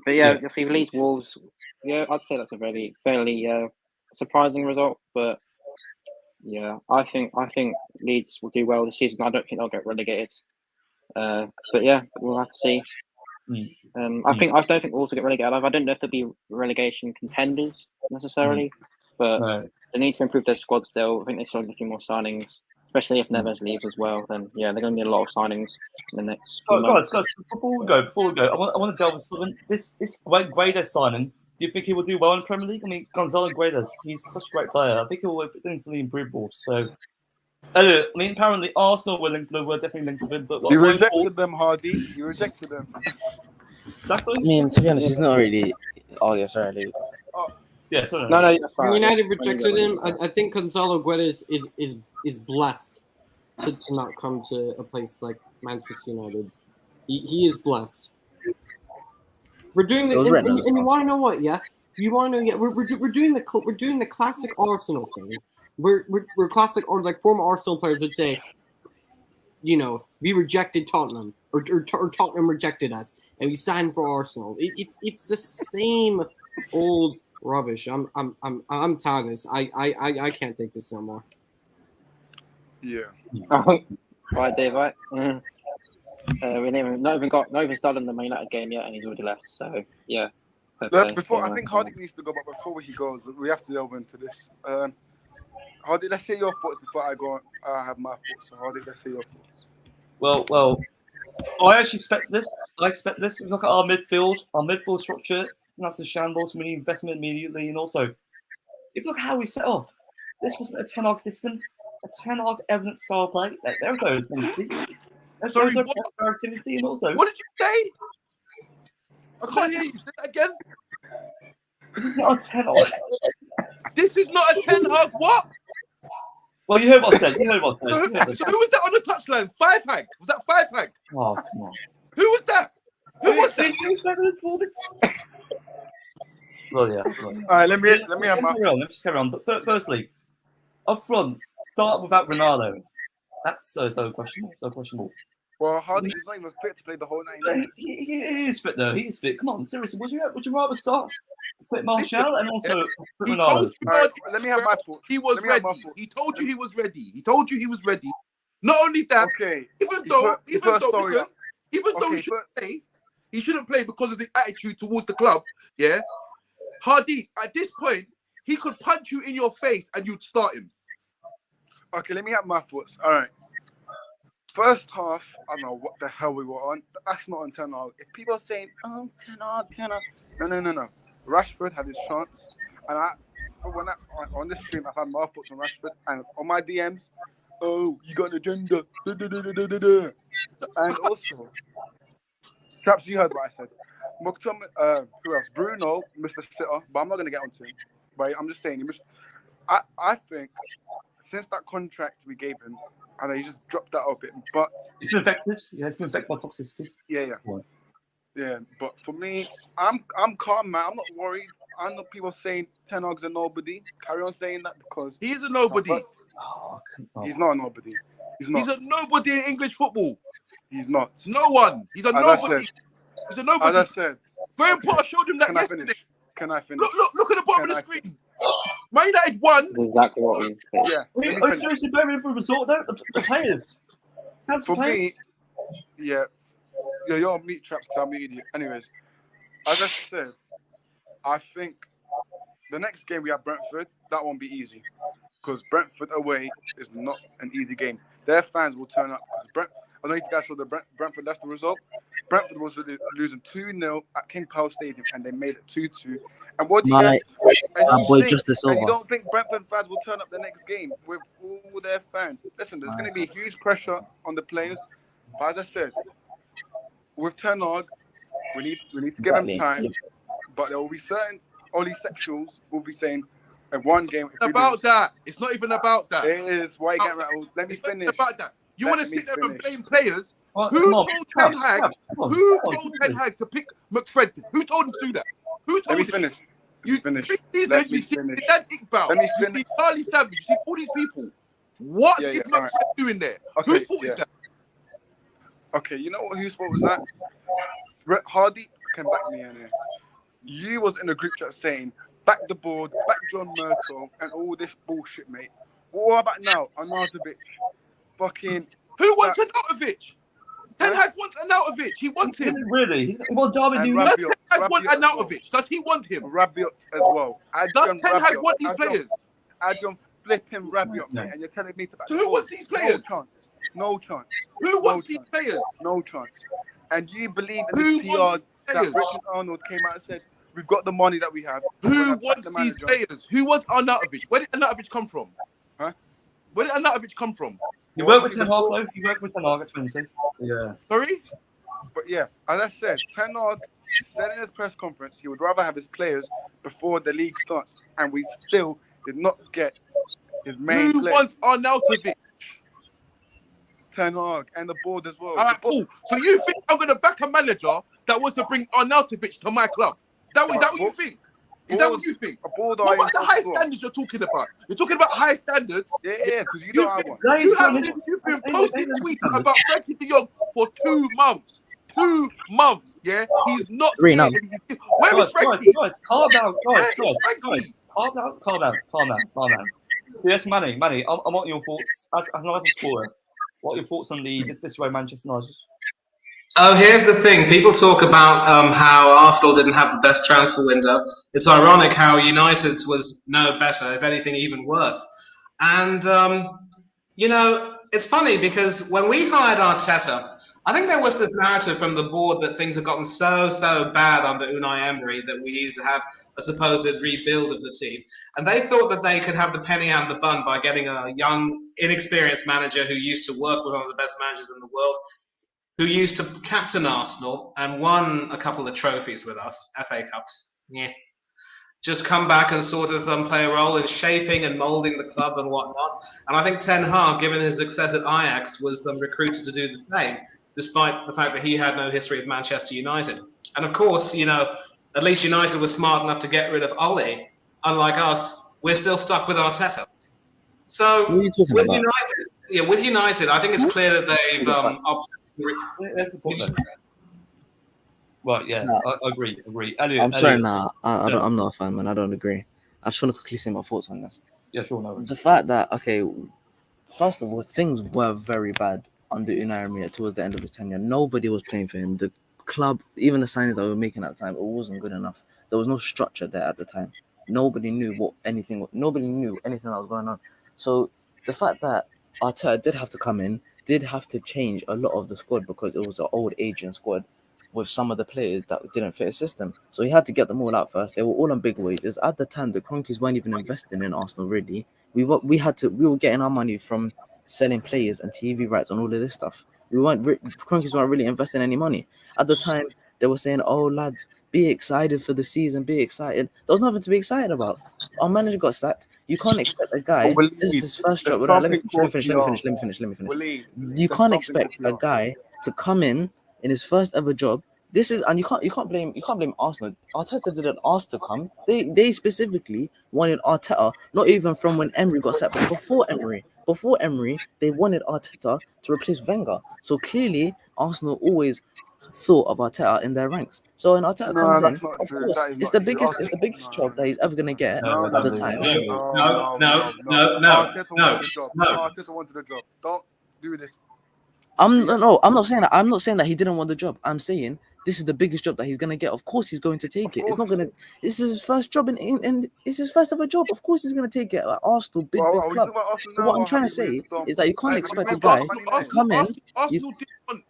But yeah, you'll see Leeds Wolves. Yeah, I'd say that's a fairly surprising result, but. Yeah, I think Leeds will do well this season. I don't think they'll get relegated. But yeah, we'll have to see. I don't think Wolves will get relegated. I don't know if they'll be relegation contenders necessarily, but No. they need to improve their squad still. I think they still need a few more signings, especially if Neves leaves as well. Then yeah, they're going to need a lot of signings in the next few months. Guys, before we go, I want to delve into something. This Guedes signing. Do you think he will do well in the Premier League? I mean, Gonzalo Guedes, he's such a great player. I think he'll instantly improve more. So, I mean, apparently Arsenal were definitely linked with him. But You rejected them, Hardy. You rejected them. Exactly. I mean, to be honest, he's not really. Oh yeah, sorry, Luke. Yeah, sorry. No, that's fine. United rejected him. I think Gonzalo Guedes is blessed to not come to a place like Manchester United. He is blessed. We're doing the, and you want to know what? Yeah, you want to know? Yeah, we're doing the classic Arsenal thing. We're classic, or like former Arsenal players would say, you know, we rejected Tottenham, or Tottenham rejected us, and we signed for Arsenal. It's the same old rubbish. I'm tired of this. I can't take this no more. Yeah. Right, Dave. Right. Mm. We not even started the Man United game yet, and he's already left. So yeah. Before I think Hardy needs to go, but before he goes, we have to delve into this. Hardy, let's hear your thoughts before I go. I have my thoughts. So Hardy, let's hear your thoughts. Well, I actually expect this. I expect this. Look at our midfield. Our midfield structure. It's not a shambles. We need investment immediately, and also, if you look how we set up, this wasn't a 10 Hag system. A 10 Hag evidence style play. There's no intensity. There's no activity, and also. What did you say? I can't hear you. Say that again. This is not a 10 Hag. This is not a 10 Hag. What? Well, you heard what I said. So who was that on the touchline? 5 Hag? Was that 5 Hag? Oh, come on. Who was that? Who was that? Well, yeah. All right, let me have my. Let's just carry on. But firstly, up front, start without Ronaldo. That's so questionable. Well, Hardy is not even fit to play the whole 90 minutes. He is fit though. He is fit. Come on, seriously. Would you rather start with Martial and also put He Ronaldo? told you, All right, let me have my thoughts. He was Let me have ready. my thoughts. He told you he was ready. He told you he was ready. Not only that, Okay. even though he shouldn't play because of the attitude towards the club. Yeah, Hardy. At this point, he could punch you in your face and you'd start him. Okay, let me have my thoughts. All right. First half, I don't know what the hell we were on. That's not on 10 Hag. If people are saying, oh, 10 Hag. No. Rashford had his chance. And on this stream, I've had my thoughts on Rashford. And on my DMs, oh, you got an agenda. And also, perhaps you heard what I said. Who else? Bruno, Mr. Sitter. But I'm not going to get onto him. But I'm just saying, I think since that contract we gave him, I know he just dropped that a bit, but It's been affected. Yeah, it's been affected by toxicity. Yeah. But for me, I'm calm, man. I'm not worried. I know people saying 10 Hag's a nobody. Carry on saying that because He is a nobody. he's not a nobody. He's not. He's a nobody in English football. He's not. No one. He's a As I nobody. said- He's a nobody. As I said, Graham Potter showed him that can I yesterday. finish? Can I finish? Look at the bottom Can of I the screen. Man United won. That's exactly what we said. Yeah. Are let me you finish. seriously better for a resort though? The players. Stands For players. me, yeah, you're meat traps because I'm an idiot. Anyways, as I said, I think the next game we have Brentford, that won't be easy because Brentford away is not an easy game. Their fans will turn up. I don't know if you guys saw the Brentford, that's the result. Brentford was losing 2-0 at King Power Stadium and they made it 2-2. And what do you guys Justice and you over. don't think Brentford fans will turn up the next game with all their fans? Listen, there's going to be huge pressure on the players. But as I said, with Ten Hag, we need to give him time. But there will be certain only sexuals will be saying one game. It's not even about that. It is. Why you getting rattled? Let me finish. It's not about that. You want to sit there and blame players? Well, Who come on, told Ten Hag? come on, Who come on, told Ten Hag to pick McFred? Who told him to do that? Who Let told me him? finish. You finish. You Let me see finish. Dan Iqbal. Let me You finish. see Charlie Savage. You see all these people. What Yeah, is yeah, McFred alright. doing there? Okay, Whose fault yeah. is that? Okay, you know what? Whose fault was that? Hardy can back me in here. You was in a group chat saying back the board, back John Murtaugh, and all this bullshit, mate. What about now? Arnautovic, fucking. Who wants Arnautovic? Ten Hag wants Arnautovic. He wants him. Really? Well, Darwin And knew Rabiot. Ten Hag Hag want Rabiot as well. Arnautovic? Does he want him? Rabiot as well. Does Adrian Ten Hag Rabiot. want these players? Adrian flipping Rabiot, No. mate, and you're telling me to back So who wants these players? No chance. Who wants these players? No chance. And you believe in Who this wants PR these that players? Richard Arnold came out and said, we've got the money that we have. Who We're gonna back wants the these manager." players? Who wants Arnautovic? Where did Arnautovic come from? Huh? Where did Arnautovic come from? You work with Ten Hag, though. You work with Ten Hag at 20. Yeah. Sorry? But yeah, as I said, Ten Hag said in his press conference he would rather have his players before the league starts, and we still did not get his main Who player. wants Arnautovic? Ten Hag and the board as well. All right, cool. So you think I'm going to back a manager that wants to bring Arnautovic to my club? Is that what you think? Is that what you think? A board What about the high as well. standards you're talking about? You're talking about high standards. Yeah, because you don't have one. You've been posting tweets about Frankie de Jong for 2 months. 2 months, yeah? He's not 3 here. now. Where is Frankie? Guys, calm down. Where Guys, is Frankie? calm down. Yes, Manny, I want your thoughts as an Arsenal supporter. What are your thoughts on this way Manchester United? Oh, here's the thing. People talk about how Arsenal didn't have the best transfer window. It's ironic how United's was no better, if anything, even worse. And, it's funny because when we hired Arteta, I think there was this narrative from the board that things had gotten so bad under Unai Emery that we needed to have a supposed rebuild of the team. And they thought that they could have the penny and the bun by getting a young, inexperienced manager who used to work with one of the best managers in the world, who used to captain Arsenal and won a couple of trophies with us, FA Cups. Yeah. Just come back and sort of play a role in shaping and moulding the club and whatnot. And I think Ten Hag, given his success at Ajax, was recruited to do the same, despite the fact that he had no history with Manchester United. And of course, at least United was smart enough to get rid of Ole. Unlike us, we're still stuck with Arteta. So What are you talking with about? United, I think it's clear that they've opted. That's the point, though. Right, yeah, No. I agree. Elliot, I'm sorry, Elliot. I'm not a fan, man. I don't agree. I just want to quickly say my thoughts on this. Yeah, sure, no. The fact that, first of all, things were very bad under Unai Emery towards the end of his tenure. Nobody was playing for him. The club, even the signings that we were making at the time, it wasn't good enough. There was no structure there at the time. Nobody knew anything that was going on. So the fact that Arteta did have to come in, did have to change a lot of the squad because it was an old aging squad with some of the players that didn't fit his system. So he had to get them all out first. They were all on big wages. At the time, the Cronkies weren't even investing in Arsenal, really. We were getting our money from selling players and TV rights and all of this stuff. Cronkies weren't really investing any money. At the time, they were saying, oh, lads, be excited for the season, be excited. There was nothing to be excited about. Our manager got sacked. You can't expect a guy, this is his first job. Let me finish. You can't expect a guy to come in his first ever job. This is, and you can't blame Arsenal. Arteta didn't ask to come. They specifically wanted Arteta, not even from when Emery got sacked, but before Emery, they wanted Arteta to replace Wenger. So clearly, Arsenal always thought of Arteta in their ranks. So when Arteta comes in, of course, it's the biggest job that he's ever gonna get at the time. Arteta wanted the job. Don't do this. I'm not saying that. I'm not saying that he didn't want the job. I'm saying this is the biggest job that he's gonna get. Of course, he's going to take it. It's not gonna. This is his first job, and it's his first ever job. Of course, he's gonna take it. Arsenal, big club. So what I'm trying to say is that you can't expect a guy to come in.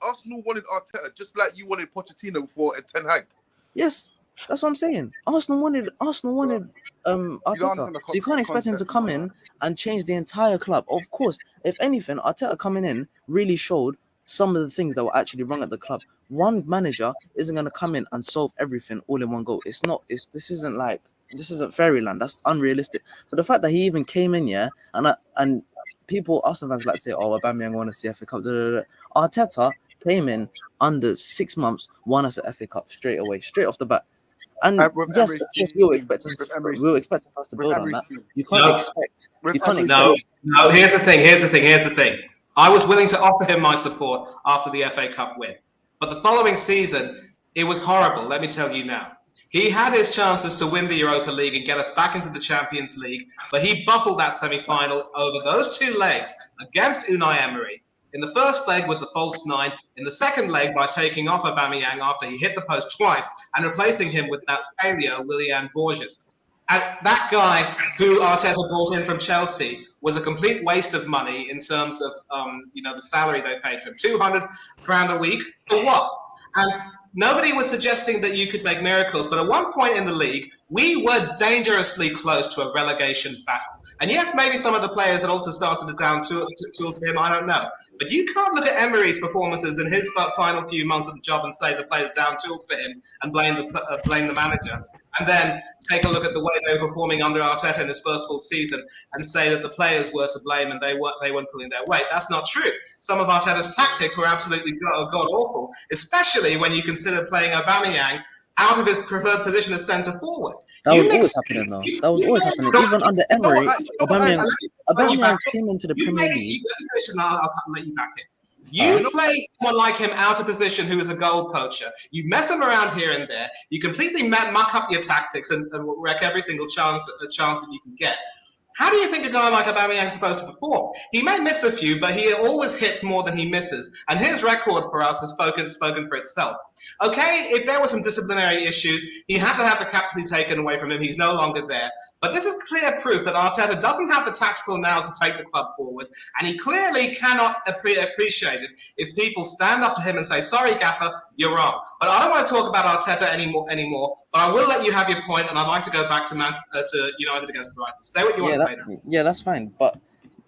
Arsenal wanted Arteta just like you wanted Pochettino before Ten Hag. Yes, that's what I'm saying. Arsenal wanted Arteta. So you can't expect him to come in and change the entire club. Of course, if anything, Arteta coming in really showed some of the things that were actually wrong at the club. One manager isn't going to come in and solve everything all in one go. This isn't fairyland. That's unrealistic. So the fact that he even came in, and people, Arsenal fans like to say, oh, Aubameyang won a FA Cup. Arteta came in under 6 months, won us a FA Cup straight off the bat. And yes, we were expecting us to build on that. You can't expect. No. Here's the thing. I was willing to offer him my support after the FA Cup win, but the following season it was horrible. Let me tell you now. He had his chances to win the Europa League and get us back into the Champions League, but he bottled that semi-final over those 2 legs against Unai Emery. In the first leg with the false 9, in the second leg by taking off Aubameyang after he hit the post twice and replacing him with that failure, Willian Borges. And that guy who Arteta brought in from Chelsea was a complete waste of money in terms of the salary they paid for him. £200 a week for what? And nobody was suggesting that you could make miracles, but at one point in the league, we were dangerously close to a relegation battle. And yes, maybe some of the players had also started to down tools for him, I don't know. But you can't look at Emery's performances in his final few months of the job and say the players down tools for him and blame the manager. And then take a look at the way they were performing under Arteta in his first full season and say that the players were to blame and they weren't pulling their weight. That's not true. Some of Arteta's tactics were absolutely god-awful, especially when you consider playing Aubameyang out of his preferred position as centre forward. That was always happening, though. That was always happening. Even under Emery, Aubameyang came into the Premier League. I'll let you back in. You play someone like him out of position who is a goal poacher. You mess him around here and there. You completely muck up your tactics and wreck every single chance that you can get. How do you think a guy like Aubameyang is supposed to perform? He may miss a few, but he always hits more than he misses. And his record for us has spoken for itself. Okay, if there were some disciplinary issues, he had to have the captaincy taken away from him. He's no longer there. But this is clear proof that Arteta doesn't have the tactical nous to take the club forward, and he clearly cannot appreciate it if people stand up to him and say, sorry, Gaffer, you're wrong. But I don't want to talk about Arteta anymore, but I will let you have your point, and I'd like to go back to United against Brighton. Say what you want to say now. Yeah, that's fine. But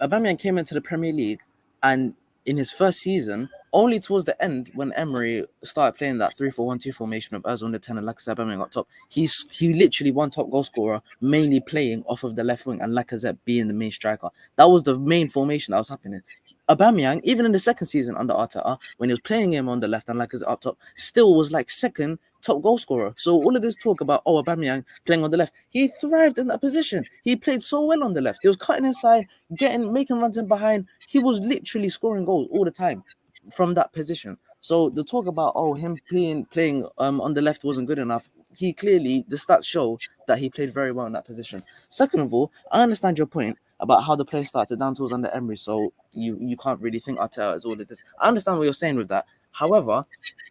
Aubameyang came into the Premier League, and in his first season, only towards the end, when Emery started playing that 3-4-1-2 formation of Ozil on the 10 and Lacazette Aubameyang up top, he literally one top goal scorer, mainly playing off of the left wing and Lacazette being the main striker. That was the main formation that was happening. Aubameyang, even in the second season under Arteta, when he was playing him on the left and Lacazette up top, still was like second top goal scorer. So all of this talk about Aubameyang playing on the left, he thrived in that position. He played so well on the left. He was cutting inside, making runs in behind. He was literally scoring goals all the time from that position. So the talk about him playing on the left wasn't good enough. He clearly, the stats show that he played very well in that position. Second of all, I understand your point about how the players started down tools under Emery, so you can't really think Arteta is all of this. I understand what you're saying with that. However,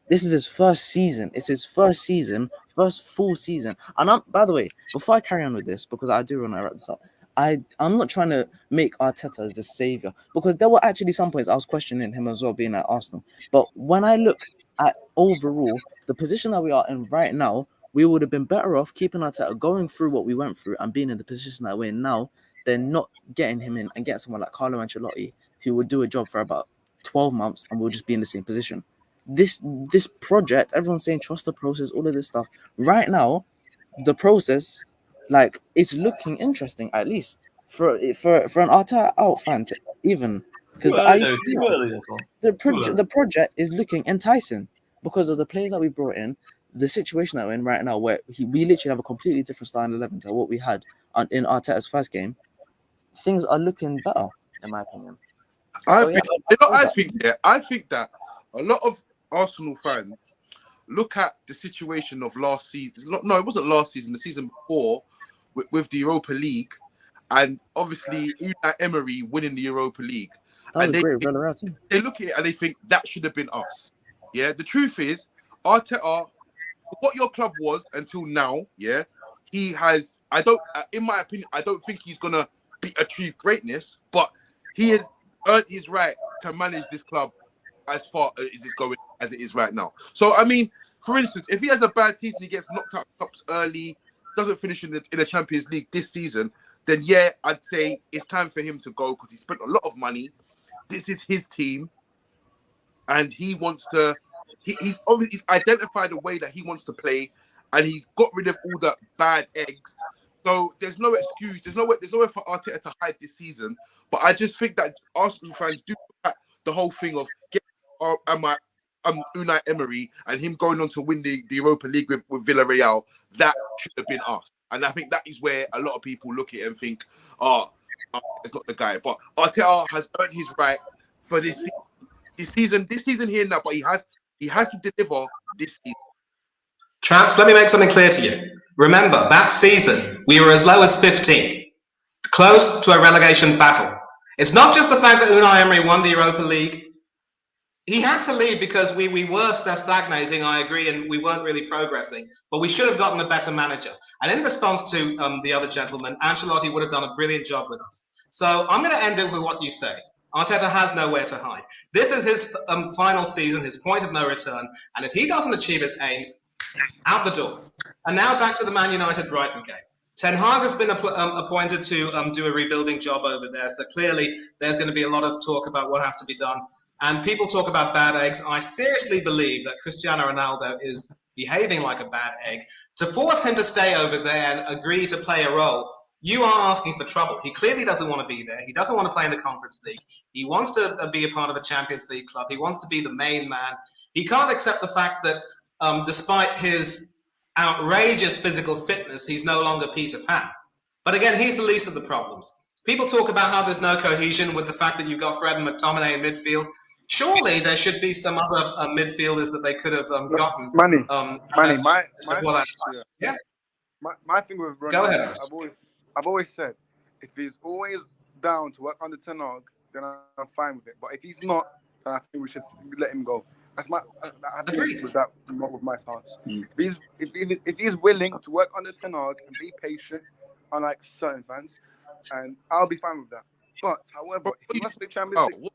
this is his first season. It's his first full season. And by the way, before I carry on with this, because I do want to wrap this up, I'm not trying to make Arteta the savior, because there were actually some points I was questioning him as well being at Arsenal. But when I look at overall the position that we are in right now, we would have been better off keeping Arteta going through what we went through and being in the position that we're in now than not getting him in and getting someone like Carlo Ancelotti who would do a job for about 12 months and we'll just be in the same position. This project, everyone's saying trust the process, all of this stuff. Right now, the process, like, it's looking interesting, at least for an Arteta out fan to even, because the project is looking enticing because of the players that we brought in, the situation that we're in right now, where we literally have a completely different starting 11 to what we had in Arteta's first game. Things are looking better, in my opinion. I think that a lot of Arsenal fans look at the situation of last season. No, it wasn't last season. The season before, with the Europa League, and obviously Unai Emery winning the Europa League. And they look at it and they think that should have been us. Yeah, the truth is, Arteta, what your club was until now, yeah, he has. In my opinion, I don't think he's gonna achieve greatness, but he has earned his right to manage this club as far as it's going as it is right now. So, I mean, for instance, if he has a bad season, he gets knocked out of cups early, doesn't finish in the Champions League this season, then yeah, I'd say it's time for him to go because he spent a lot of money. This is his team, and he wants to. He's identified a way that he wants to play, and he's got rid of all the bad eggs. So there's no excuse. There's nowhere for Arteta to hide this season. But I just think that Arsenal fans do look at the whole thing of Unai Emery and him going on to win the Europa League with Villarreal. That should have been us. And I think that is where a lot of people look at it and think, it's not the guy. But Arteta has earned his right for this season here now. But he has to deliver this season. Traps, let me make something clear to you. Remember, that season, we were as low as 15th, close to a relegation battle. It's not just the fact that Unai Emery won the Europa League. he had to leave because we were stagnating, I agree, and we weren't really progressing. But we should have gotten a better manager. And in response to the other gentleman, Ancelotti would have done a brilliant job with us. So I'm going to end it with what you say. Arteta has nowhere to hide. This is his final season, his point of no return. And if he doesn't achieve his aims, out the door. And now back to the Man United Brighton game. Ten Hag has been appointed to do a rebuilding job over there. So clearly there's going to be a lot of talk about what has to be done. And people talk about bad eggs. I seriously believe that Cristiano Ronaldo is behaving like a bad egg. To force him to stay over there and agree to play a role, you are asking for trouble. He clearly doesn't want to be there. He doesn't want to play in the Conference League. He wants to be a part of a Champions League club. He wants to be the main man. He can't accept the fact that despite his outrageous physical fitness, he's no longer Peter Pan. But again, he's the least of the problems. People talk about how there's no cohesion with the fact that you've got Fred and McTominay in midfield. Surely there should be some other midfielders that they could have gotten. My thing with Ronaldo, Go ahead. I've always said, if he's always down to work under Ten Hag, then I'm fine with it. But if he's not, then I think we should let him go. That's I think with that, not with my stance. If he's willing to work under Ten Hag and be patient, unlike certain fans, and I'll be fine with that. But however, if he wants to be Champions League,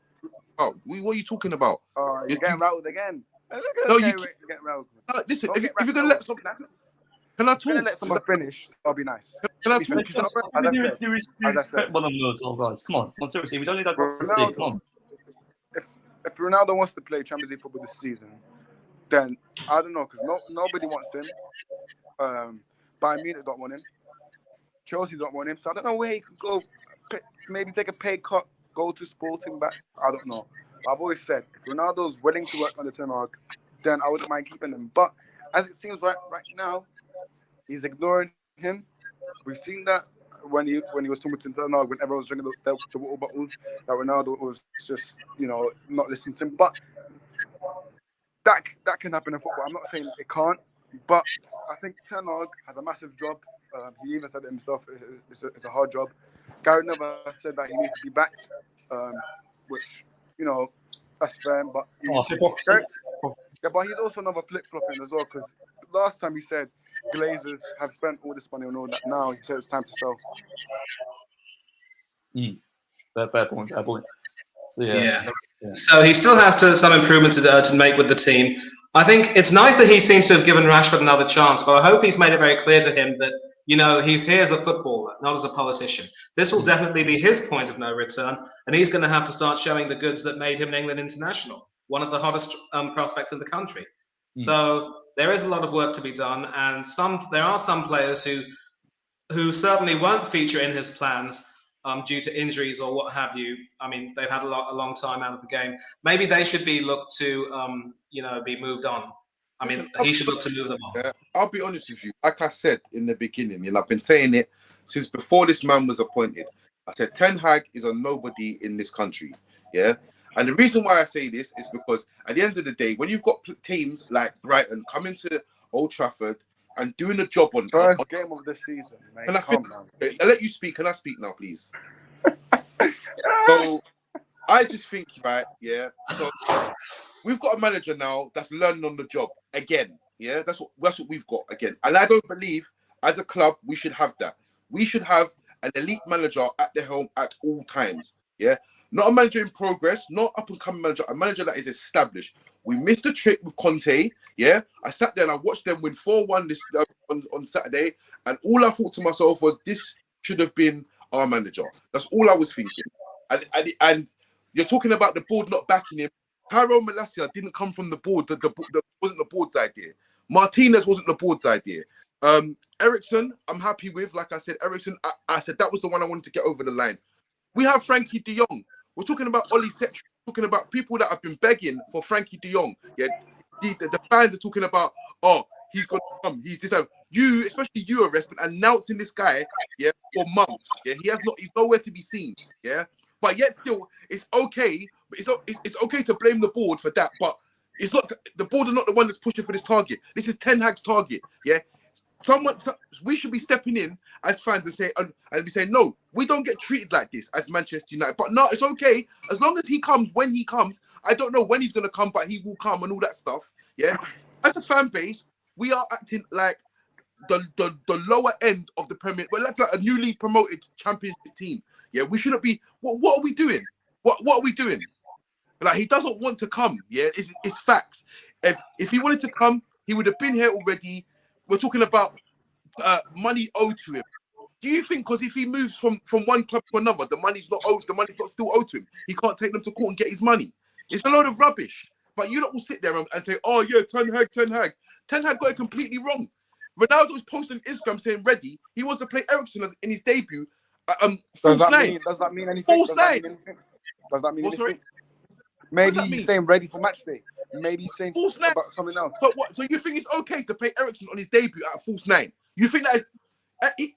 what are you talking about? You're getting rattled again. No, you're getting rattled. Listen, if you're gonna let someone, can I talk? Let someone finish. That'll be nice. Can I talk? Respect one of them as well, guys. Come on, seriously, we don't need that toxicity. Come on. If Ronaldo wants to play Champions League football this season, then I don't know, because nobody wants him. Bayern Munich don't want him. Chelsea don't want him. So I don't know where he could go. Maybe take a pay cut, go to Sporting back. I don't know. But I've always said, if Ronaldo's willing to work under Ten Hag, then I wouldn't mind keeping him. But as it seems right now, he's ignoring him. We've seen that when he was talking to Ten Hag, when everyone was drinking the water bottles, that Ronaldo was just, not listening to him. But that can happen in football. I'm not saying it can't, but I think Ten Hag has a massive job. He even said it himself. It's a hard job. Gary never said that he needs to be backed, which, that's fair. But but he's also another flip-flopping as well, because last time he said Glazers have spent all this money on all that. Now he said it's time to sell. Fair point. So, yeah. So he still has some improvements to make with the team. I think it's nice that he seems to have given Rashford another chance, but I hope he's made it very clear to him that, he's here as a footballer, not as a politician. This will definitely be his point of no return, and he's going to have to start showing the goods that made him an England international, one of the hottest prospects in the country. So there is a lot of work to be done, and there are some players who certainly won't feature in his plans due to injuries or what have you. I mean, they've had a long time out of the game. Maybe they should be looked to, be moved on. I mean, he should look to move them on. Yeah, I'll be honest with you. Like I said in the beginning, I've been saying it since before this man was appointed. I said Ten Hag is a nobody in this country. Yeah. And the reason why I say this is because at the end of the day, when you've got teams like Brighton coming to Old Trafford and doing a job on first game of the season, mate. Can I let you speak? Can I speak now, please? So I just think, right, yeah. So we've got a manager now that's learning on the job again. Yeah, that's what we've got again. And I don't believe as a club we should have that. We should have an elite manager at the helm at all times. Yeah. Not a manager in progress, not up-and-coming manager, a manager that is established. We missed the trick with Conte, yeah? I sat there and I watched them win 4-1 this on Saturday, and all I thought to myself was, this should have been our manager. That's all I was thinking. And you're talking about the board not backing him. Tyrone Malacia didn't come from the board. The wasn't the board's idea. Martinez wasn't the board's idea. Ericsson, I'm happy with. Like I said, Ericsson, I said that was the one I wanted to get over the line. We have Frankie de Jong. We're talking about Ollie Setch, talking about people that have been begging for Frankie de Jong. Yeah, the fans are talking about, he's going to come. He's this. You, especially you, are announcing this guy, yeah, for months. Yeah, he's nowhere to be seen. Yeah, but yet still, it's okay. But it's okay to blame the board for that. But it's not the board are not the one that's pushing for this target. This is Ten Hag's target. Yeah, we should be stepping in as fans and be saying, no, we don't get treated like this as Manchester United. But no, it's okay as long as he comes when he comes. I don't know when he's gonna come, but he will come and all that stuff. Yeah, as a fan base, we are acting like the lower end of the Premier. We're like a newly promoted Championship team. Yeah, we shouldn't be. What are we doing? What are we doing? Like, he doesn't want to come. Yeah, it's facts. If he wanted to come, he would have been here already. We're talking about money owed to him. Do you think because if he moves from one club to another, the money's not owed, the money's not still owed to him? He can't take them to court and get his money. It's a load of rubbish. But you lot will sit there and say, oh yeah, Ten Hag. Ten Hag got it completely wrong. Ronaldo's posting on Instagram saying ready. He wants to play Eriksen in his debut. Does that mean anything? False nine. Does that mean What's anything? right? Maybe he's saying ready for match day. Maybe he's saying false nine about something else. So what? So you think it's okay to play Eriksen on his debut at a false nine? You think that he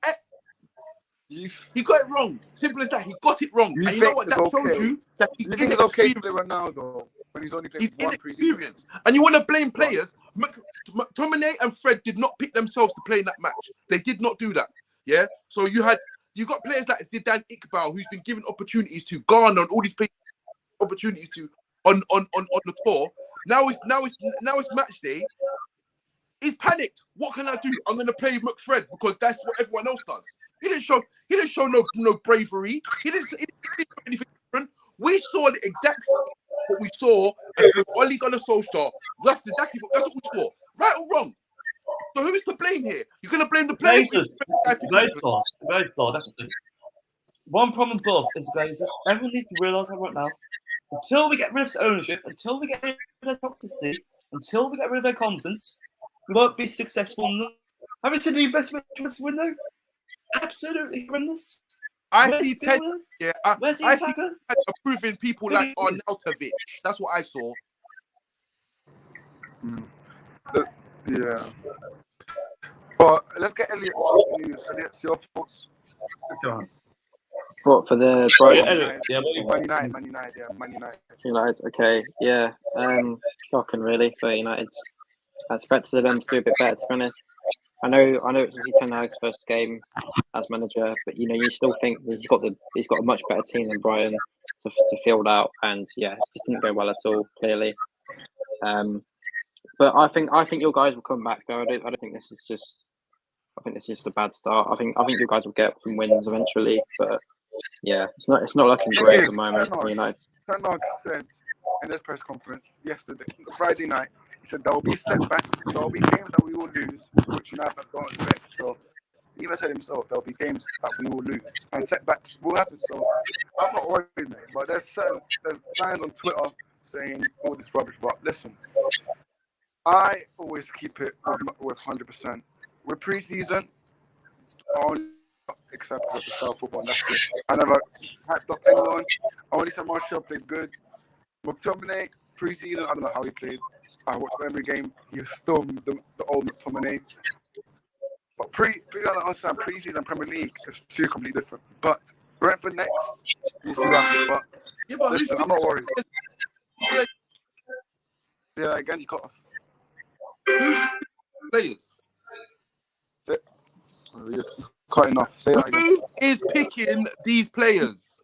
got it wrong? Simple as that. He got it wrrong. And you know what? That shows you that he's think it's okay to play Ronaldo when he's only played one inexperienced. And you want to blame players? McTominay and Fred did not pick themselves to play in that match. They did not do that. Yeah. So you got players like Zidane Iqbal, who's been given opportunities to Ghana and all these opportunities to on the tour. Now it's match day. He's panicked. What can I do? I'm gonna play McFred because that's what everyone else does. He didn't show no bravery. He didn't do anything different. We saw the exact same what we saw with Ole Gunnar Solskjaer. That's exactly what we saw. Right or wrong? So who's to blame here? You're gonna blame the players? Glazers, that's the thing. One problem with both is Glazers. Everyone needs to realise that right now. Until we get rid of ownership, until we get rid of their toxicity, until we get rid of their competence, we won't be successful. Have you seen the investment window? It's absolutely horrendous. I see Ted approving people like Arnautovic. That's what I saw. Yeah. But let's get Elliot's news. Elliot's your thoughts. What for the Man United. United, okay, yeah. Shocking really for United. I expected them to do a bit better, to be honest. I know it's Ten Hag's first game as manager, but you still think he's got a much better team than Brighton to field out, and yeah, it just didn't go well at all, clearly. But I think your guys will come back though. I don't think this is just. I think this is just a bad start. I think you guys will get some wins eventually, but yeah, it's not looking great at the moment for United. Ten Hag said in this press conference yesterday, Friday night, he said there will be setbacks, there will be games that we will lose, which United don't expect. So he even said himself, there will be games that we will lose, and setbacks will happen. So I'm not worried, mate. But there's fans on Twitter saying all this rubbish. But listen, I always keep it with 100%. With pre-season, I only accept the style football, and that's it. I never hyped up anyone. I only said Martial played good. McTominay, pre-season, I don't know how he played. I watched every game. He's still the old McTominay. But pre-season Premier League is two completely different. But Brentford next, we'll see that. But listen, I'm not worried. Yeah, again, you cut off. Players. You're cutting off. Say that again. Who is picking these players?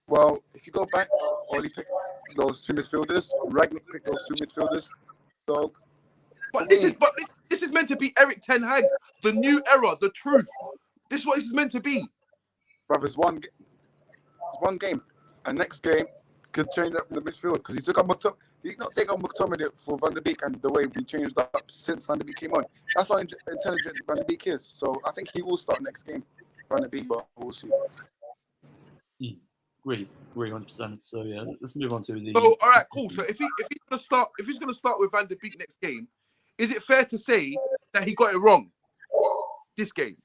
Well, if you go back, Oli picked those two midfielders. Ragnick picked those two midfielders. So, but this is meant to be Eric Ten Hag, the new era, the truth. This is what this is meant to be. Bruv, it's one game, and next game could change up the midfield because he took on McTominay. Did he not take on McTominay for Van der Beek and the way we changed up since Van der Beek came on? That's how intelligent Van der Beek is. So I think he will start next game. Van der Beek, but we'll see. Agree 100%. So yeah, let's move on to the. So all right, cool. So if he's gonna start with Van der Beek next game, is it fair to say that he got it wrong this game?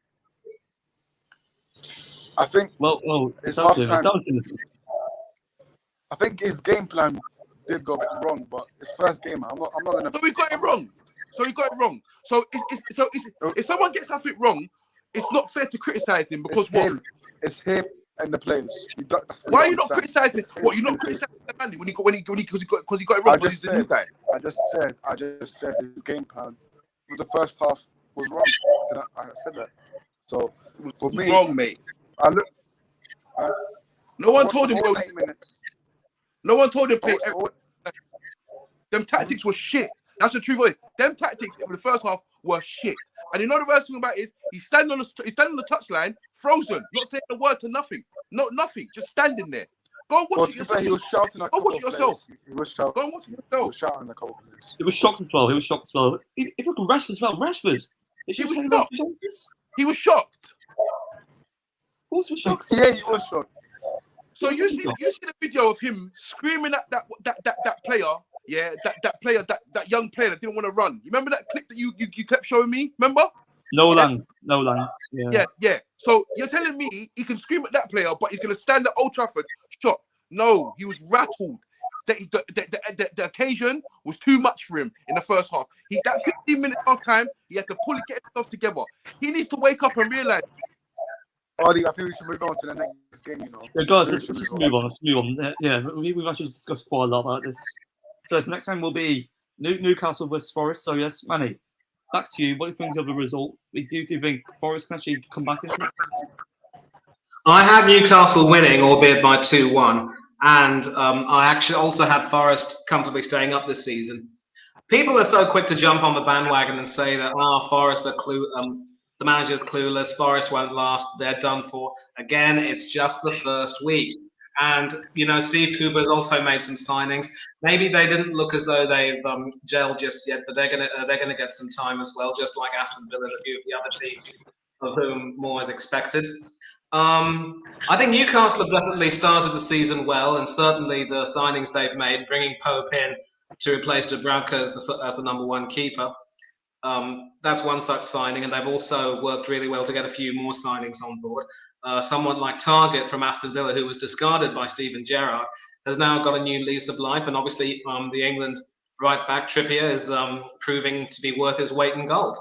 I think. Well, it's half time. I think his game plan did go a bit wrong, but his first game, I'm not gonna. So he got it wrong. So if someone gets something wrong, it's not fair to criticize him because it's him and the players. Why are you not criticizing? What, you're not criticizing the man because he got it wrong because he's the new guy? I just said his game plan for the first half was wrong. I said that. So for me, wrong, mate. I look. No one told him go. 8 minutes. No one told him play. Oh, Them tactics were shit. That's the truth. Them tactics in the first half were shit. And you know the worst thing about it is he's standing on the touchline, frozen, not saying a word to nothing. No, nothing, just standing there. Go and watch it yourself. He was shouting at Go watch it yourself. He was shouting. Go and watch it He yourself. was shouting a couple of minutes. He was shocked as well. If you look at Rashford as well, Rashford. He was shocked. He was shocked. Of course, he was shocked. Yeah, he was shocked. So you see the video of him screaming at that player, yeah, that young player that didn't want to run. You remember that clip that you kept showing me? Remember? Nolan. Yeah. So you're telling me he can scream at that player, but he's gonna stand at Old Trafford shocked? No, he was rattled. The occasion was too much for him in the first half. That 15 minutes half time, he had to get himself together. He needs to wake up and realize. I think we should move on to the next game, you know. Yeah, guys, let's just move on. Let's move on. Yeah, we've actually discussed quite a lot about this. So next time will be Newcastle versus Forest. So yes, Manny, back to you. What do you think of the result? Do you think Forest can actually come back into it? I had Newcastle winning, albeit by 2-1, and I actually also had Forest comfortably staying up this season. People are so quick to jump on the bandwagon and say that Forest are the manager's clueless, Forest won't last, they're done for. Again, it's just the first week. And, Steve Cooper's also made some signings. Maybe they didn't look as though they've gelled just yet, but they're gonna get some time as well, just like Aston Villa and a few of the other teams, of whom more is expected. I think Newcastle have definitely started the season well, and certainly the signings they've made, bringing Pope in to replace Dubravka as the number one keeper. That's one such signing, and they've also worked really well to get a few more signings on board. Someone like Targett from Aston Villa, who was discarded by Steven Gerrard, has now got a new lease of life, and obviously the England right back Trippier is proving to be worth his weight in gold.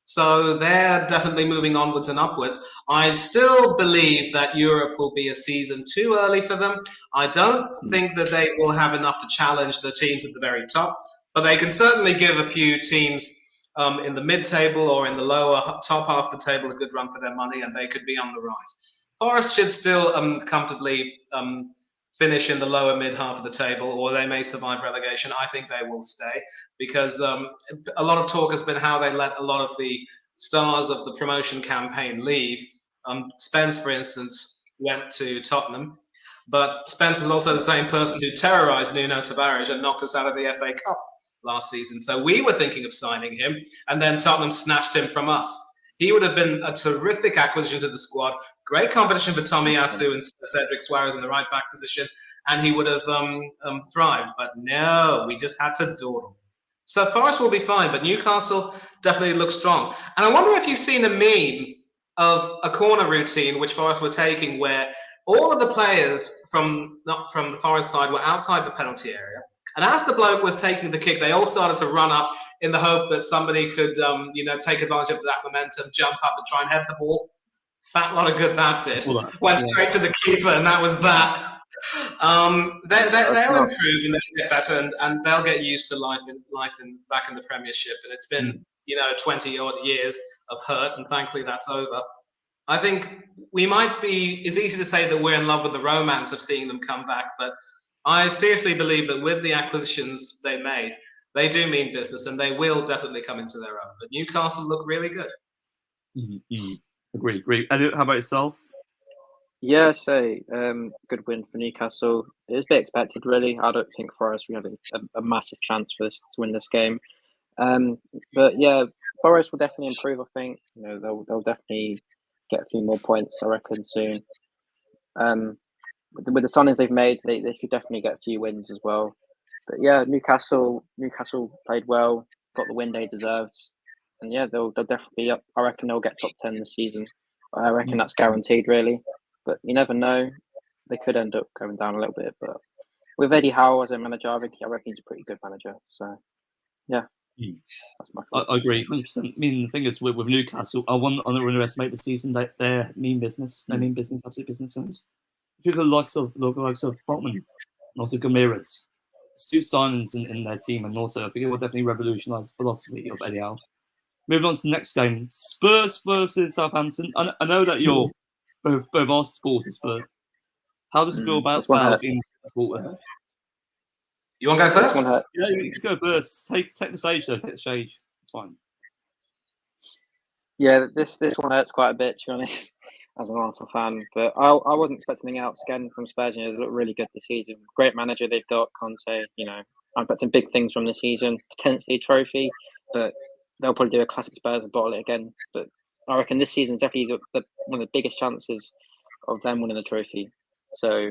So they're definitely moving onwards and upwards. I still believe that Europe will be a season too early for them. I don't think that they will have enough to challenge the teams at the very top, but they can certainly give a few teams in the mid-table or in the lower top half of the table a good run for their money, and they could be on the rise. Forest should still comfortably finish in the lower mid-half of the table, or they may survive relegation. I think they will stay, because a lot of talk has been how they let a lot of the stars of the promotion campaign leave. Spence, for instance, went to Tottenham, but Spence was also the same person who terrorised Nuno Tavares and knocked us out of the FA Cup last season. So we were thinking of signing him, and then Tottenham snatched him from us. He would have been a terrific acquisition to the squad, great competition for Tomiyasu and Cedric Suarez in the right back position, and he would have thrived. But no, we just had to dawdle. So Forest will be fine, but Newcastle definitely looks strong. And I wonder if you've seen a meme of a corner routine which Forest were taking, where all of the players from the Forest side were outside the penalty area. And as the bloke was taking the kick, they all started to run up in the hope that somebody could, take advantage of that momentum, jump up and try and head the ball. Fat lot of good that did. Went straight to the keeper, and that was that. They'll improve and they'll get better, and they'll get used to life back in the Premiership. And it's been 20 odd years of hurt, and thankfully that's over. I think it's easy to say that we're in love with the romance of seeing them come back, but I seriously believe that with the acquisitions they made, they do mean business, and they will definitely come into their own. But Newcastle look really good. Mm-hmm. Agree. Elliot, how about yourself? Yeah, good win for Newcastle. It was a bit expected, really. I don't think Forest we had a massive chance to win this game. But yeah, Forest will definitely improve. I think they'll definitely get a few more points, I reckon, soon. With the signings they've made, they should definitely get a few wins as well. But yeah, Newcastle played well, got the win they deserved, and yeah, they'll definitely be up. I reckon they'll get top 10 this season. I reckon that's guaranteed, really. But you never know; they could end up going down a little bit. But with Eddie Howe as a manager, I reckon he's a pretty good manager. So yeah, that's my thought. I agree 100%. I mean, the thing is with Newcastle, I won't underestimate the season. They mean business. They mean business, absolute business. And if you look at the likes of Botman and also Gamiras, it's two signings in their team, and also I think it will definitely revolutionise the philosophy of Eddie Howe. Moving on to the next game, Spurs versus Southampton. I know that you're both Arsenal supporters, but how does it feel about this one hurts. being supporter? You want to go This first? one hurt. Yeah, you can go first. Take the stage, though. Take the stage. It's fine. Yeah, this one hurts quite a bit, to be honest, as an Arsenal fan. But I wasn't expecting anything else again from Spurs. You know, they look really good this season. Great manager they've got, Conte. You know, I'm expecting big things from the season, potentially a trophy, but they'll probably do a classic Spurs and bottle it again. But I reckon this season's definitely one of the biggest chances of them winning the trophy. So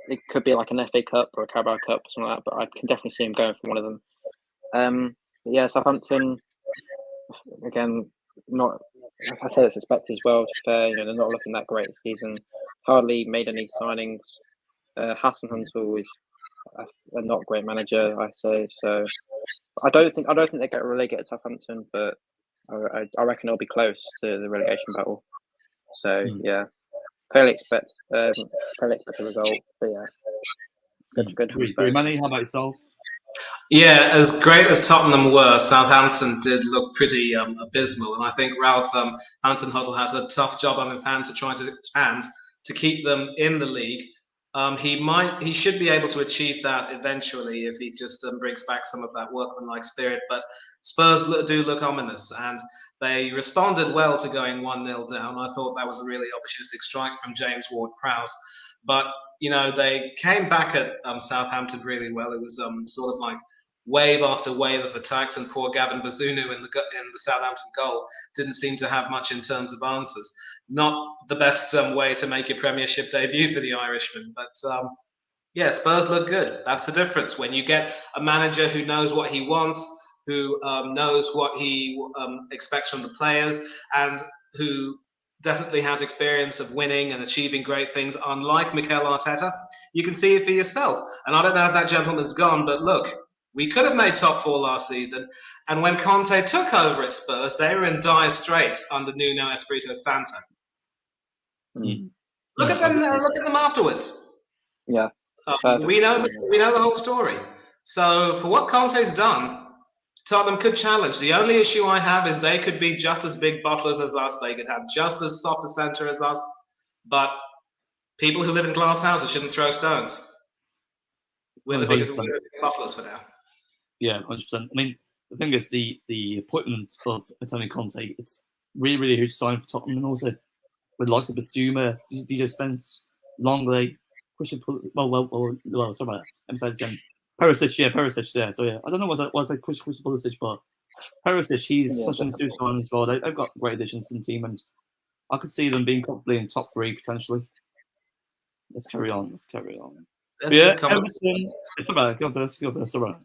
it could be like an FA Cup or a Carabao Cup or something like that, but I can definitely see him going for one of them. But yeah, Southampton, again, not, like I said, it's expected as well, to be fair. You know, they're not looking that great this season. Hardly made any signings. Hassan Huntel is a not great manager, I say. So I don't think they get relegated at Southampton, but I reckon it'll be close to the relegation battle. So yeah, fairly expect a result. But yeah, good for Spurs. Manny, how about yourself? Yeah, as great as Tottenham were, Southampton did look pretty abysmal, and I think Ralph Hampton-Huddle has a tough job on his hands to keep them in the league. He should be able to achieve that eventually if he just brings back some of that workmanlike spirit. But Spurs do look ominous, and they responded well to going 1-0 down. I thought that was a really opportunistic strike from James Ward-Prowse. But you know, they came back at Southampton really well. It was sort of like wave after wave of attacks, and poor Gavin Bazunu in the Southampton goal didn't seem to have much in terms of answers. Not the best way to make your Premiership debut for the Irishman, but yeah, Spurs look good. That's the difference when you get a manager who knows what he wants, who knows what he expects from the players, and who definitely has experience of winning and achieving great things, unlike Mikel Arteta. You can see it for yourself. And I don't know if that gentleman's gone, but look, we could have made top four last season. And when Conte took over at Spurs, they were in dire straits under Nuno Espirito Santo. Look at them afterwards. Yeah. We know the whole story. So for what Conte's done, Tottenham could challenge. The only issue I have is they could be just as big bottlers as us. They could have just as soft a centre as us. But people who live in glass houses shouldn't throw stones. We're the biggest bottlers for now. Yeah, 100%. I mean, the thing is, the appointment of Antonio Conte, it's really, really huge sign for Tottenham, and also with the likes of Basuma, DJ Spence, Longley, Christian. Sorry about that. I'm sorry again. Perisic, yeah. So yeah, I don't know what I said, Christian Pulisic, but Perisic, he's such an institution signing as well. They've got great additions to the team, and I could see them being comfortably in top three potentially. Let's carry on. Yeah, Everton. It's about go first. All right.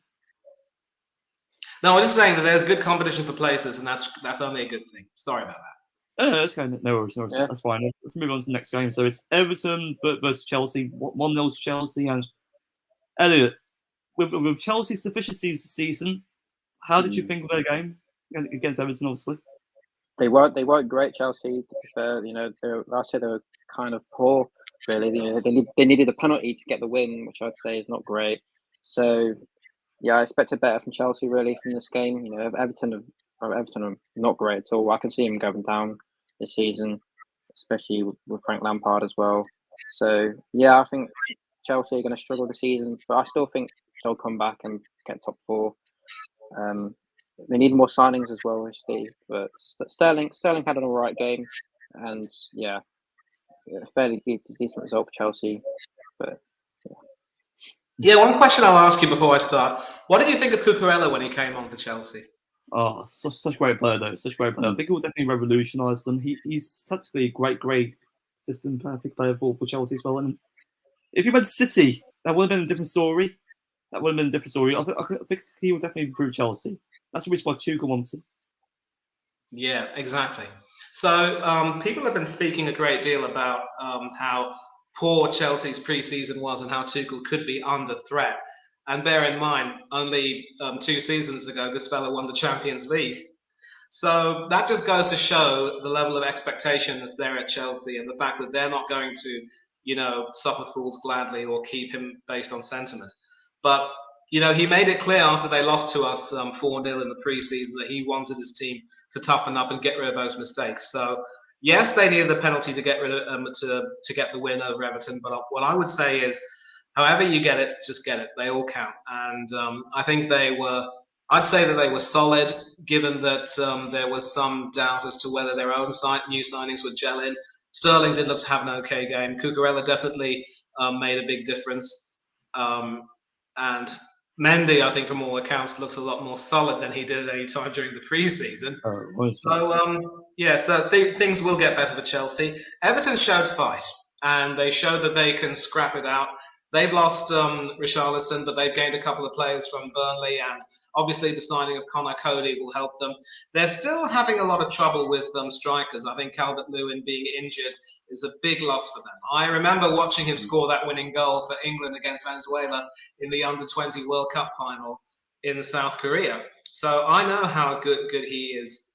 No, I was just saying that there's good competition for places, and that's only a good thing. Sorry about that. That's kind of no worries. Yeah. That's fine. Let's move on to the next game. So it's Everton versus Chelsea. 1-0 to Chelsea, and Elliot. With Chelsea's deficiencies this season, how did you think of their game against Everton? Obviously, they weren't great. Chelsea, to be fair, you know, I said they were kind of poor. Really, you know, they needed a penalty to get the win, which I'd say is not great. So, yeah, I expected better from Chelsea really from this game. You know, Everton are not great at all. I can see them going down this season, especially with Frank Lampard as well. So, yeah, I think Chelsea are going to struggle this season, but I still think they'll come back and get top four. They need more signings as well, Steve. But Sterling had an all right game, and yeah, a fairly decent result for Chelsea. But yeah, one question I'll ask you before I start: what did you think of Cucurella when he came on for Chelsea? Oh, such a great player, though. Such a great player. I think he will definitely revolutionise them. He's tactically a great systematic player for Chelsea as well. And if he went to City, that would have been a different story. I think he will definitely improve Chelsea. That's the reason why Tuchel wants him. Yeah, exactly. So people have been speaking a great deal about how poor Chelsea's pre-season was and how Tuchel could be under threat. And bear in mind, only 2 seasons ago, this fella won the Champions League. So that just goes to show the level of expectation that's there at Chelsea, and the fact that they're not going to, you know, suffer fools gladly or keep him based on sentiment. But, you know, he made it clear after they lost to us 4-0 in the pre-season that he wanted his team to toughen up and get rid of those mistakes. So yes, they needed the penalty to get rid of to get the win over Everton. But what I would say is, however you get it, just get it. They all count. And I think I'd say that they were solid, given that there was some doubt as to whether their own new signings would gel in. Sterling did look to have an okay game. Cucurella definitely made a big difference. And Mendy, I think, from all accounts, looks a lot more solid than he did at any time during the pre-season. So things will get better for Chelsea. Everton showed fight, and they showed that they can scrap it out. They've lost Richarlison, but they've gained a couple of players from Burnley, and obviously the signing of Connor Cody will help them. They're still having a lot of trouble with strikers. I think Calvert-Lewin being injured is a big loss for them. I remember watching him score that winning goal for England against Venezuela in the Under-20 World Cup final in South Korea. So I know how good he is.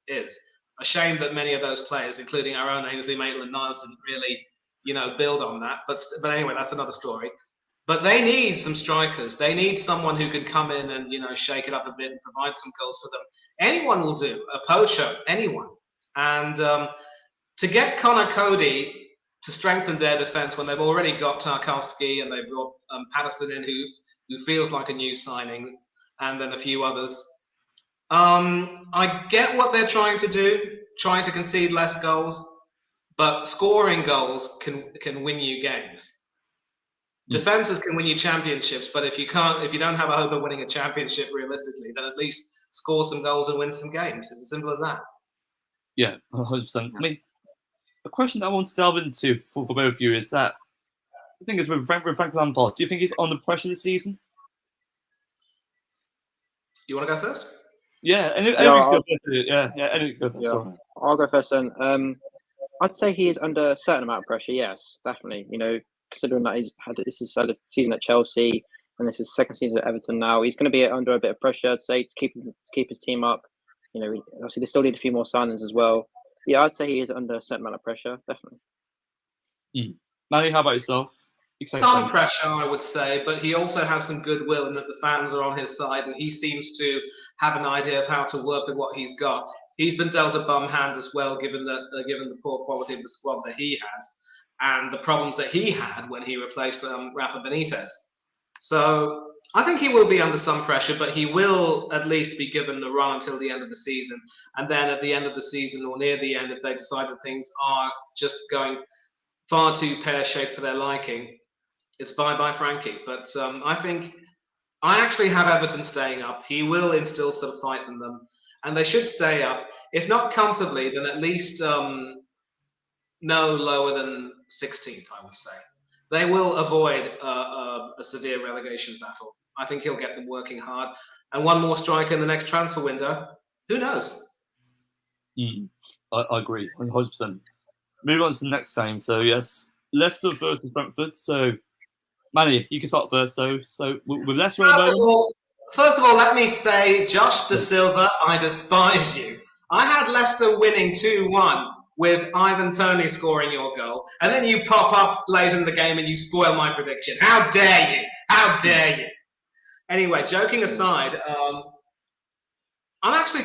A shame that many of those players, including our own Ainsley Maitland-Niles, didn't really, build on that. But anyway, that's another story. But they need some strikers. They need someone who can come in and, shake it up a bit and provide some goals for them. Anyone will do. A poacher, anyone. And to get Connor Cody to strengthen their defence when they've already got Tarkowski and they brought Patterson in, who feels like a new signing, and then a few others. I get what they're trying to do, trying to concede less goals, but scoring goals can win you games. Defenses can win you championships, but if you don't have a hope of winning a championship realistically, then at least score some goals and win some games. It's as simple as that. Yeah, 100%. I mean, a question I want to delve into for both of you is that the thing is with Frank Lampard, do you think he's under pressure this season? You want to go first? Yeah, I'll go first then. I'd say he is under a certain amount of pressure, yes, definitely. Considering that this is the season at Chelsea and this is second season at Everton now, he's going to be under a bit of pressure, I'd say, to keep his team up. Obviously they still need a few more signings as well. Yeah, I'd say he is under a certain amount of pressure, definitely. Manny, how about yourself? Some pressure, I would say, but he also has some goodwill in that the fans are on his side, and he seems to have an idea of how to work with what he's got. He's been dealt a bum hand as well, given the poor quality of the squad that he has, and the problems that he had when he replaced Rafa Benitez. So I think he will be under some pressure, but he will at least be given the run until the end of the season. And then at the end of the season or near the end, if they decide that things are just going far too pear-shaped for their liking, it's bye-bye Frankie. But I think I actually have Everton staying up. He will instill some fight in them, and they should stay up. If not comfortably, then at least no lower than 16th, I would say. They will avoid a severe relegation battle. I think he'll get them working hard. And one more striker in the next transfer window. Who knows? I agree, 100%. Moving on to the next game. So, yes, Leicester versus Brentford. So, Manny, you can start first. So with Leicester First of all, let me say, Josh Da Silva, I despise you. I had Leicester winning 2-1 with Ivan Toney scoring your goal, and then you pop up late in the game and you spoil my prediction. How dare you? How dare you? Anyway, joking aside, I'm actually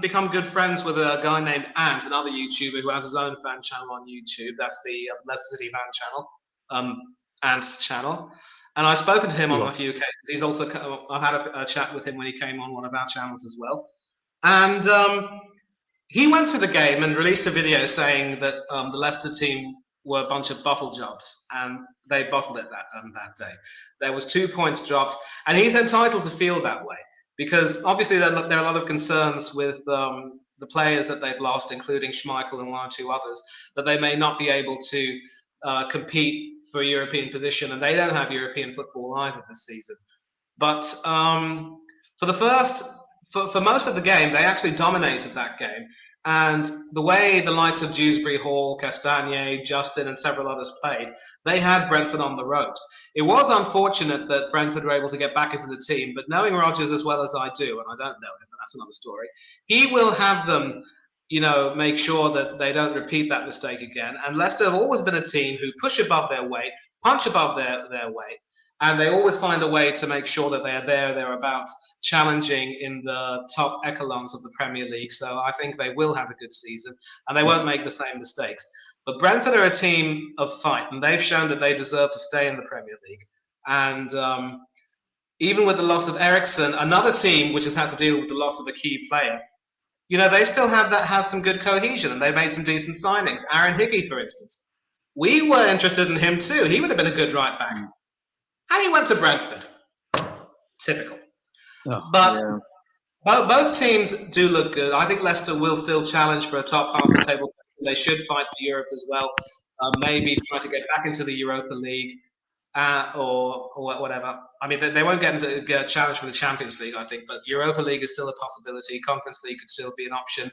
become good friends with a guy named Ant, another YouTuber who has his own fan channel on YouTube. That's the Leicester City fan channel, Ant's channel. And I've spoken to him on a few occasions. He's also, I've had a chat with him when he came on one of our channels as well. And he went to the game and released a video saying that the Leicester team were a bunch of bottle jobs, and they bottled it that day. There was 2 points dropped, and he's entitled to feel that way because obviously there are a lot of concerns with the players that they've lost, including Schmeichel and one or two others, that they may not be able to compete for a European position, and they don't have European football either this season. But for most of the game, they actually dominated that game. And the way the likes of Dewsbury Hall, Castagne, Justin, and several others played, they had Brentford on the ropes. It was unfortunate that Brentford were able to get back into the team, but knowing Rodgers as well as I do, and I don't know him, but that's another story, he will have them make sure that they don't repeat that mistake again. And Leicester have always been a team who push above their weight, punch above their weight, and they always find a way to make sure that they are thereabouts, challenging in the top echelons of the Premier League. So I think they will have a good season, and they won't make the same mistakes. But Brentford are a team of fight, and they've shown that they deserve to stay in the Premier League. And even with the loss of Eriksen, another team which has had to deal with the loss of a key player, they still have some good cohesion, and they made some decent signings. Aaron Hickey, for instance. We were interested in him too. He would have been a good right back. And he went to Brentford. Typical. Oh, but both teams do look good. I think Leicester will still challenge for a top half of the table. They should fight for Europe as well. Maybe try to get back into the Europa League or whatever. I mean, they won't get into a challenge for the Champions League, I think, but Europa League is still a possibility. Conference League could still be an option.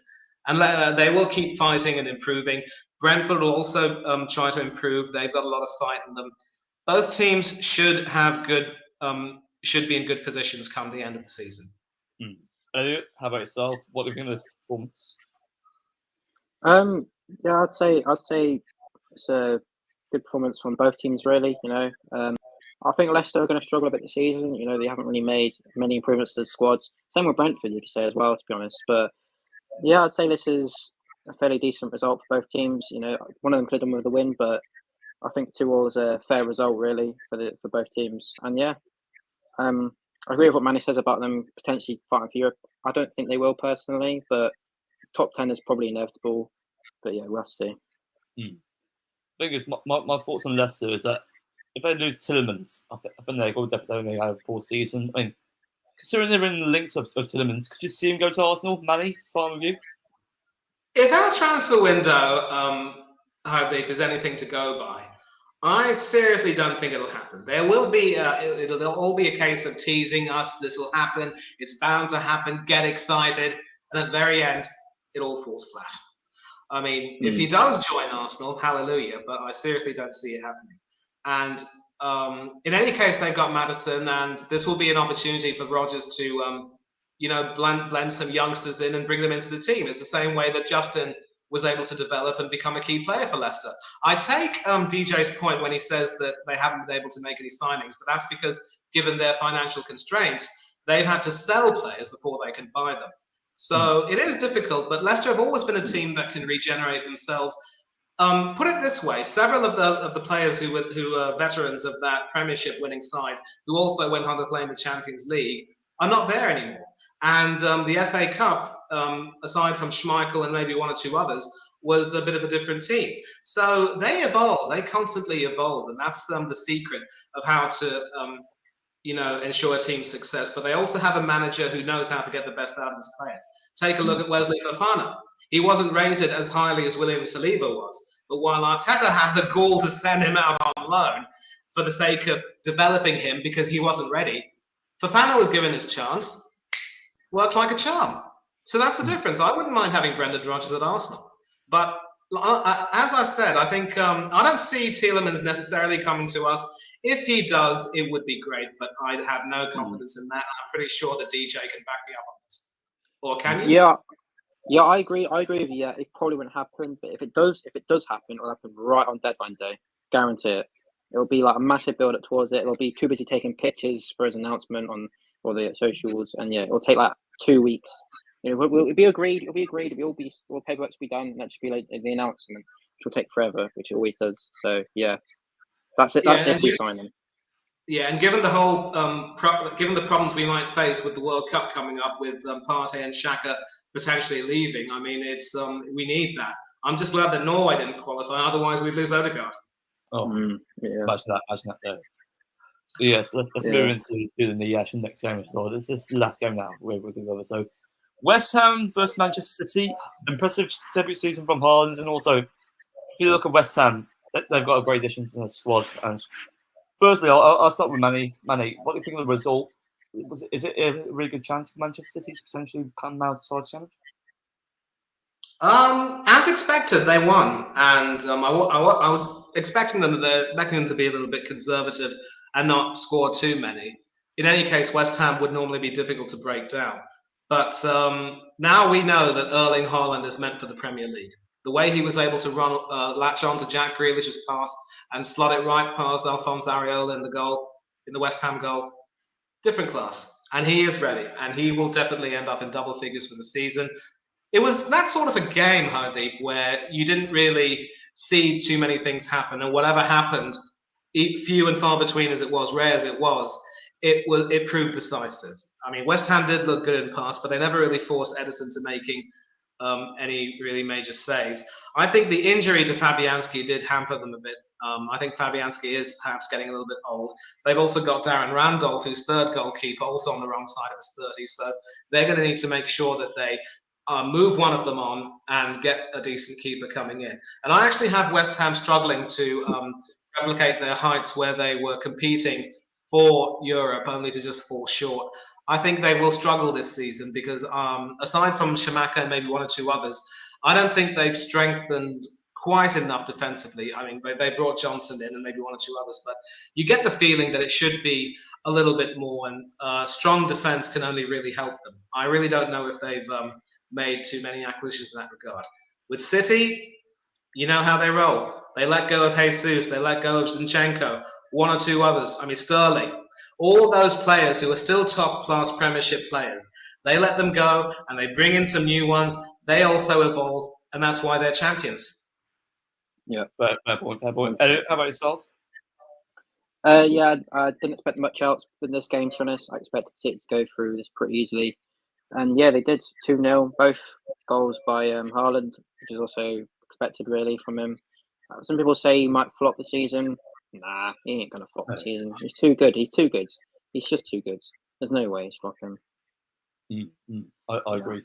And they will keep fighting and improving. Brentford will also try to improve. They've got a lot of fight in them. Both teams should be in good positions come the end of the season. Elliot, how about yourself? What do you think of this performance? Yeah, I'd say it's a good performance from both teams, really. I think Leicester are going to struggle a bit this season. They haven't really made many improvements to the squads. Same with Brentford, you could say as well, to be honest. But yeah, I'd say this is a fairly decent result for both teams. One of them could have done with the win, but I think 2-2 is a fair result, really, for both teams. And yeah, I agree with what Manny says about them potentially fighting for Europe. I don't think they will personally, but top 10 is probably inevitable. But yeah, we'll see. The thing is, my thoughts on Leicester is that if they lose Tielemans, I think they will definitely have a poor season. I mean, considering they're in the links of Tielemans, could you see him go to Arsenal? Manny, starting with you? If our transfer window, Habib, is anything to go by, I seriously don't think it'll happen. There will be, it'll all be a case of teasing us. This will happen. It's bound to happen. Get excited. And at the very end, it all falls flat. I mean, if he does join Arsenal, hallelujah, but I seriously don't see it happening. And in any case, they've got Maddison, and this will be an opportunity for Rodgers to, blend some youngsters in and bring them into the team. It's the same way that Justin was able to develop and become a key player for Leicester. I take DJ's point when he says that they haven't been able to make any signings, but that's because, given their financial constraints, they've had to sell players before they can buy them. So it is difficult, but Leicester have always been a team that can regenerate themselves. Put it this way: several of the players who are veterans of that Premiership winning side, who also went on to play in the Champions League, are not there anymore. And the FA Cup, aside from Schmeichel and maybe one or two others, was a bit of a different team. So they evolve; they constantly evolve, and that's the secret of how to ensure a team's success. But they also have a manager who knows how to get the best out of his players. Take a look at Wesley Fofana. He wasn't rated as highly as William Saliba was, but while Arteta had the gall to send him out on loan for the sake of developing him because he wasn't ready, Fofana was given his chance, worked like a charm. So that's the difference. I wouldn't mind having Brendan Rodgers at Arsenal. But as I said, I think I don't see Tielemans necessarily coming to us. If he does, it would be great, but I'd have no confidence in that. I'm pretty sure that DJ can back me up on this. Or can you? Yeah, I agree. I agree with you. Yeah, it probably wouldn't happen, but if it does happen, it'll happen right on deadline day. Guarantee it. It'll be like a massive build up towards it. It'll be too busy taking pictures for his announcement on all the socials, and yeah, it'll take like 2 weeks. It'll be agreed. It'll be agreed. All paperwork to be done, and that should be like the announcement, which will take forever, which it always does. So yeah, that's it. That's if we sign them. Yeah, and given the whole, given the problems we might face with the World Cup coming up, with Partey and Xhaka potentially leaving, I mean, it's we need that. I'm just glad that Norway didn't qualify; otherwise, we'd lose Odegaard. Imagine that. Though. Yes, let's move into the Niyash next game. So this is the last game now. We're going over. So West Ham versus Manchester City. Impressive debut season from Haaland, and also if you look at West Ham, they've got a great addition to the squad. And firstly, I'll start with Manny. Manny, what do you think of the result? Is it a really good chance for Manchester City to potentially pan outside challenge? As expected, they won, and I was expecting them to be a little bit conservative and not score too many. In any case, West Ham would normally be difficult to break down. But now we know that Erling Haaland is meant for the Premier League. The way he was able to latch on to Jack Grealish's pass and slot it right past Alphonse Areola in the West Ham goal, different class. And he is ready, and he will definitely end up in double figures for the season. It was that sort of a game, Hardeep, where you didn't really see too many things happen, and whatever happened, few and far between as it was, rare as it was, it proved decisive. I mean, West Ham did look good in pass, but they never really forced Edison to making any really major saves. I think the injury to Fabianski did hamper them a bit. I think Fabianski is perhaps getting a little bit old. They've also got Darren Randolph, who's third goalkeeper, also on the wrong side of his 30s. So they're going to need to make sure that they move one of them on and get a decent keeper coming in. And I actually have West Ham struggling to replicate their heights where they were competing for Europe, only to just fall short. I think they will struggle this season because aside from Shamaka and maybe one or two others, I don't think they've strengthened quite enough defensively. I mean, they brought Johnson in and maybe one or two others, but you get the feeling that it should be a little bit more, and strong defense can only really help them. I really don't know if they've made too many acquisitions in that regard. With City, you know how they roll. They let go of Jesus, they let go of Zinchenko, one or two others. I mean, Sterling. All those players who are still top-class Premiership players, they let them go and they bring in some new ones. They also evolve, and that's why they're champions. Yeah, fair point. Elliot, how about yourself? Yeah, I didn't expect much else in this game, to be honest. I expected City to go through this pretty easily. And yeah, they did 2-0, both goals by Haaland, which is also expected really from him. Some people say he might flop the season. Nah, he ain't going to flop the season. He's too good. He's too good. He's just too good. There's no way he's flopping. I agree.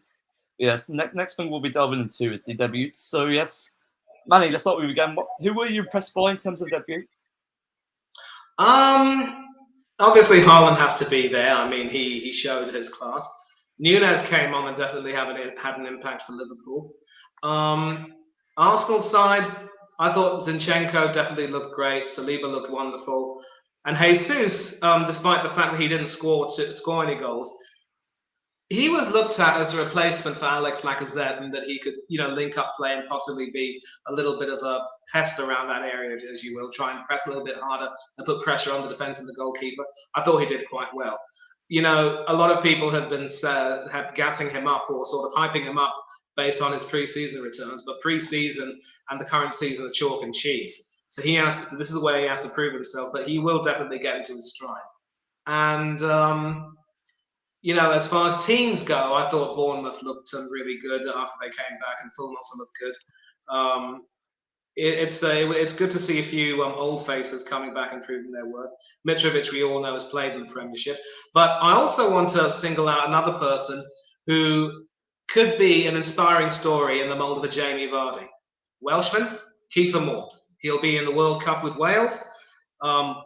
Yes, next thing we'll be delving into is the debut. So yes, Manny, let's start with you again. Who were you impressed by in terms of debut? Obviously Haaland has to be there. I mean, he showed his class. Nunez came on and definitely had an impact for Liverpool. Arsenal side, I thought Zinchenko definitely looked great. Saliba looked wonderful. And Jesus, despite the fact that he didn't score any goals, he was looked at as a replacement for Alex Lacazette, and that he could, link up play and possibly be a little bit of a pest around that area, as you will, try and press a little bit harder and put pressure on the defence and the goalkeeper. I thought he did quite well. A lot of people have been gassing him up or sort of hyping him up based on his pre-season returns, but pre-season and the current season are chalk and cheese. So this is where he has to prove himself, but he will definitely get into his stride. And as far as teams go, I thought Bournemouth looked really good after they came back, and Fulham also looked good. It's good to see a few old faces coming back and proving their worth. Mitrovic, we all know, has played in the Premiership. But I also want to single out another person who could be an inspiring story in the mould of a Jamie Vardy. Welshman, Kiefer Moore. He'll be in the World Cup with Wales.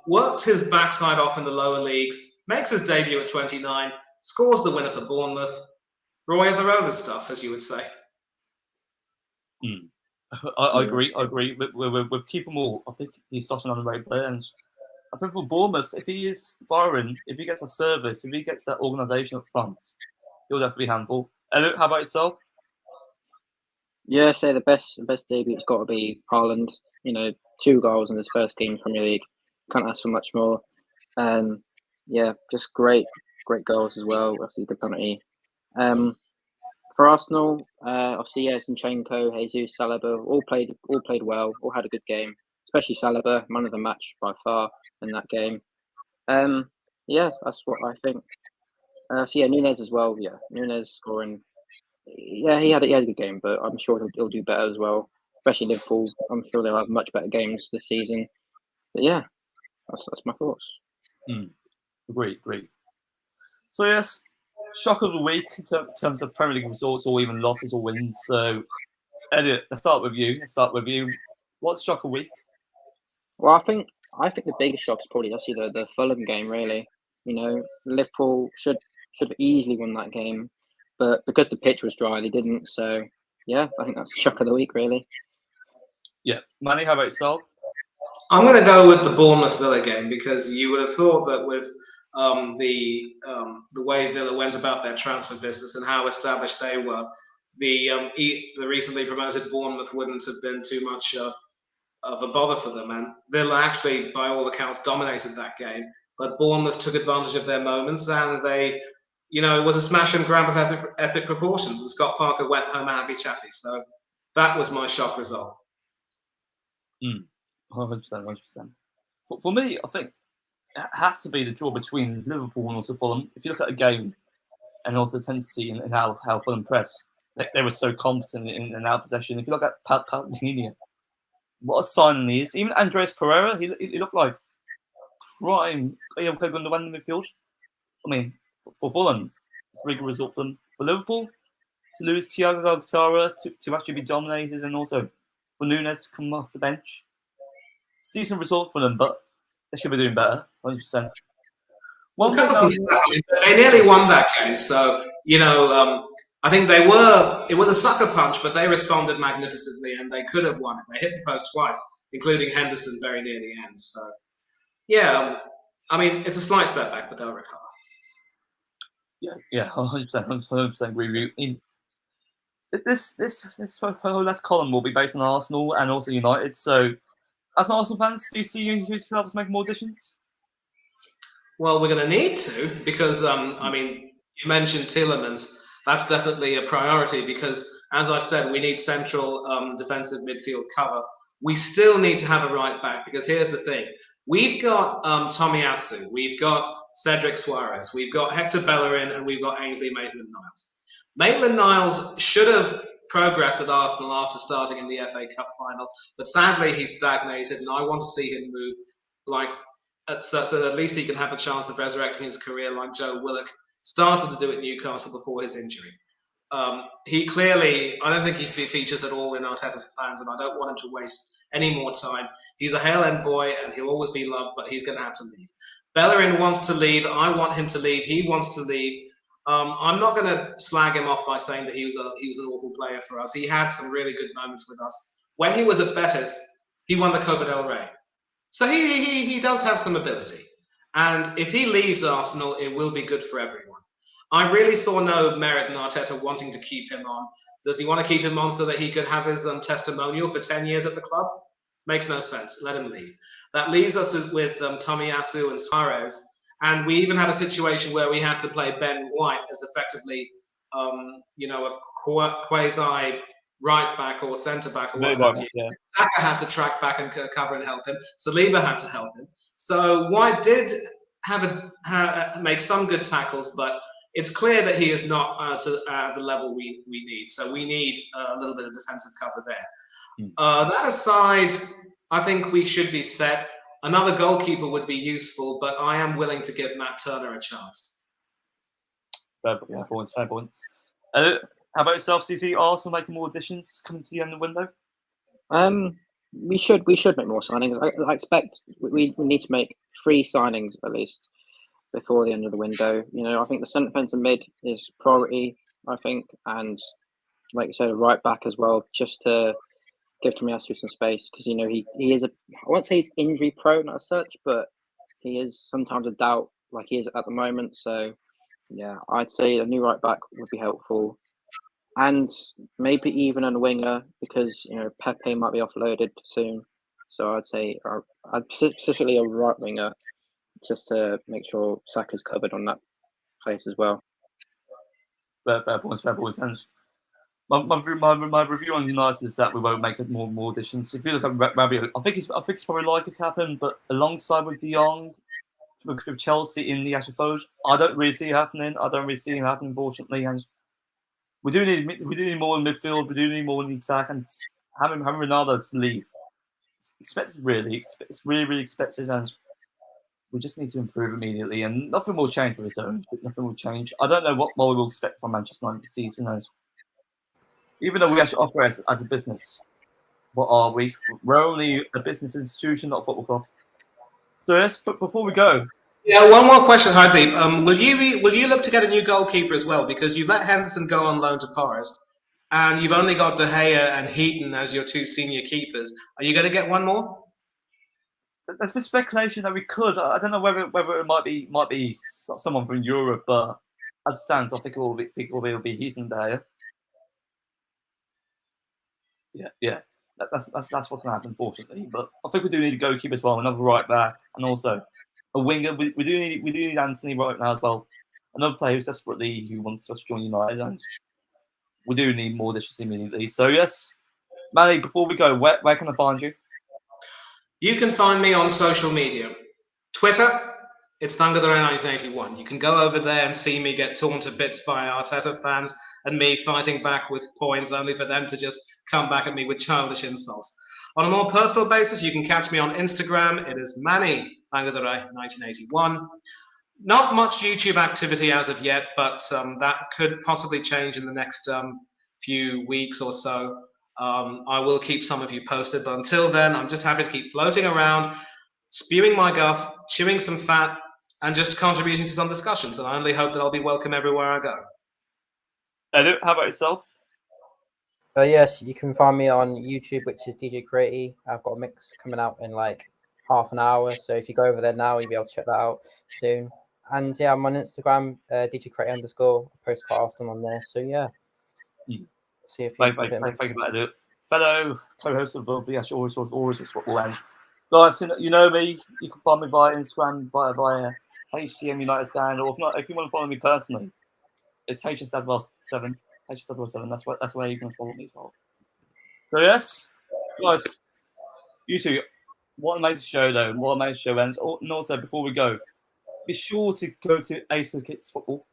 Worked his backside off in the lower leagues. Makes his debut at 29. Scores the winner for Bournemouth. Roy of the Rovers stuff, as you would say. I agree. With Kiefer Moore, I think he's such an underrated player. And I think for Bournemouth, if he is firing, if he gets a service, if he gets that organisation up front, he'll definitely handle. Elliot, how about yourself? Yeah, say the best debut's got to be Haaland. 2 goals in his first game in the Premier League. Can't ask for much more. Yeah, just great goals as well. Obviously, the penalty. For Arsenal, obviously, Zinchenko, Jesus, Saliba all played well. All had a good game. Especially Saliba, man of the match by far in that game. Yeah, that's what I think. Nunez as well. Yeah, Nunez scoring. Yeah, he had a good game, but I'm sure he'll do better as well. Especially Liverpool. I'm sure they'll have much better games this season. But yeah, that's my thoughts. Great. So yes, shock of the week in terms of Premier League results, or even losses or wins. So, Elliot, let's start with you. What's shock of the week? Well, I think the biggest shock is probably the Fulham game. Really, Liverpool should have easily won that game, but because the pitch was dry, they didn't. So, yeah, I think that's the shock of the week, really. Yeah, Manny, how about yourself? I'm going to go with the Bournemouth Villa game, because you would have thought that with the way Villa went about their transfer business and how established they were, the recently promoted Bournemouth wouldn't have been too much of a bother for them. And Villa actually, by all accounts, dominated that game. But Bournemouth took advantage of their moments, and they, it was a smash and grab of epic proportions. And Scott Parker went home a happy chappy. So that was my shock result. 100%, 100%. For me, I think it has to be the draw between Liverpool and also Fulham. If you look at a game and also the tendency in how Fulham press, they were so competent in our possession. If you look at Palhinha, what a signing he is. Even Andres Pereira, he looked like prime Gundogan in the midfield. I mean, for Fulham, it's a really good result for them. For Liverpool, to lose Thiago Alcantara, to actually be dominated, and also for Nunes to come off the bench. It's a decent result for them, but they should be doing better, 100%. They nearly won that game, so, I think it was a sucker punch, but they responded magnificently and they could have won it. They hit the post twice, including Henderson very near the end. So, yeah, it's a slight setback, but they'll recover. Yeah, 100% agree with you. This last column will be based on Arsenal and also United. So, as an Arsenal fans, do you see yourselves making more additions? Well, we're going to need to because, you mentioned Tielemans. That's definitely a priority because, as I've said, we need central defensive midfield cover. We still need to have a right back because here's the thing. We've got Tomiyasu, we've got Cedric Suarez, we've got Hector Bellerin, and we've got Ainsley Maitland-Niles. Maitland-Niles should have progressed at Arsenal after starting in the FA Cup final, but sadly he stagnated, and I want to see him move so that at least he can have a chance of resurrecting his career like Joe Willock started to do at Newcastle before his injury. He clearly, I don't think he features at all in Arteta's plans, and I don't want him to waste any more time. He's a Hale-End boy, and he'll always be loved, but he's going to have to leave. Bellerin wants to leave. I want him to leave. He wants to leave. I'm not going to slag him off by saying that he was an awful player for us. He had some really good moments with us. When he was at Betis, he won the Copa del Rey. So he does have some ability. And if he leaves Arsenal, it will be good for everyone. I really saw no merit in Arteta wanting to keep him on. Does he want to keep him on so that he could have his testimonial for 10 years at the club? Makes no sense. Let him leave. That leaves us with Tomiyasu and Suarez. And we even had a situation where we had to play Ben White as effectively, a quasi right back or centre back or what have you. Yeah. Saka had to track back and cover and help him. Saliba had to help him. So White did make some good tackles, but it's clear that he is not to the level we need. So we need a little bit of defensive cover there. That aside, I think we should be set. Another goalkeeper would be useful, but I am willing to give Matt Turner a chance. Fair points. How about yourself, CC? Arsenal making more additions coming to the end of the window? We should make more signings. I expect we need to make 3 signings at least before the end of the window. I think the centre defence and mid is priority, I think, and like you said, a right back as well, just to give Tomiyasu some space because he is I won't say he's injury prone as such, but he is sometimes a doubt like he is at the moment. So yeah, I'd say a new right back would be helpful, and maybe even a winger because Pepe might be offloaded soon. So I'd say specifically a right winger just to make sure Saka's covered on that place as well. Fair points. And my review on United is that we won't make more additions. If you look at Rabiot, I think it's probably likely to happen, but alongside with De Jong, with Chelsea in the actual forward, I don't really see it happening. Unfortunately. And we do need more in midfield. We do need more in the attack, and having Ronaldo to leave, it's expected. It's really expected, and we just need to improve immediately. And nothing will change with his own. Nothing will change. I don't know what more we will expect from Manchester United this season. Even though we actually operate as a business, what are we? We're only a business institution, not a football club. So before we go. Yeah, one more question, Hardeep. Will you look to get a new goalkeeper as well? Because you've let Henderson go on loan to Forest, and you've only got De Gea and Heaton as your 2 senior keepers. Are you going to get one more? there's been speculation that we could. I don't know whether it might be someone from Europe, but as it stands, I think it will be Heaton there. Yeah. That's what's going to happen, unfortunately. But I think we do need a goalkeeper as well, another right back, and also a winger. We do need Anthony right now as well, another player who wants us to join United, and we do need more additions immediately. So yes, Manny, before we go, where can I find you? You can find me on social media. Twitter, it's Thungathere1981. You can go over there and see me get torn to bits by Arteta fans and me fighting back with points only for them to just come back at me with childish insults. On a more personal basis, you can catch me on Instagram. It is Manny Thungathere1981. Not much YouTube activity as of yet, but that could possibly change in the next few weeks or so. I will keep some of you posted, but until then, I'm just happy to keep floating around, spewing my guff, chewing some fat, and just contributing to some discussions. And I only hope that I'll be welcome everywhere I go. Edu, how about yourself? Yes, you can find me on YouTube, which is DJ Creaty. I've got a mix coming out in like half an hour, so if you go over there now, you'll be able to check that out soon. And yeah, I'm on Instagram, DJ Creaty _. I post quite often on there, so yeah. See if you Thank you, Edu. Fellow co-host of the actual Always Football End. Guys, you know me. You can find me via Instagram, via HTM United Stand, or if you want to follow me personally, it's HSAdwell7. HSAdwell7. That's where you can follow me as well. So yes, guys, you two, what an amazing show though. What an amazing show. And also before we go, be sure to go to Ace of Kits Football.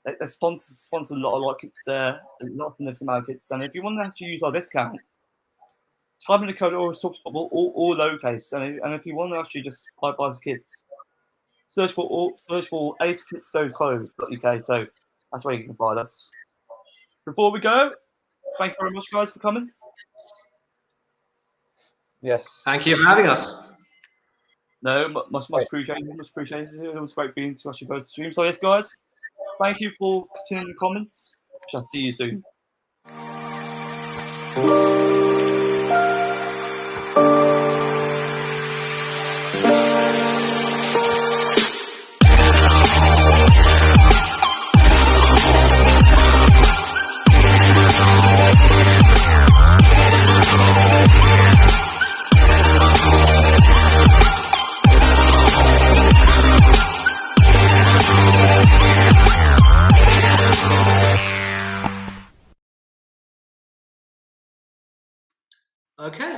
They sponsor a lot of kits there, a lot of significant amount of kits. And if you want to actually use our discount, type in the code Always Talks Football, all lowercase. And if you want to actually just buy some kits, search for acekitsstoweclothes.uk. So that's where you can find us. Before we go, thank you very much, guys, for coming. Yes. Thank you for having us. No, much appreciated. Much appreciated. It was great feeling to actually post the stream. So yes, guys, thank you for continuing the comments. Shall see you soon. Okay.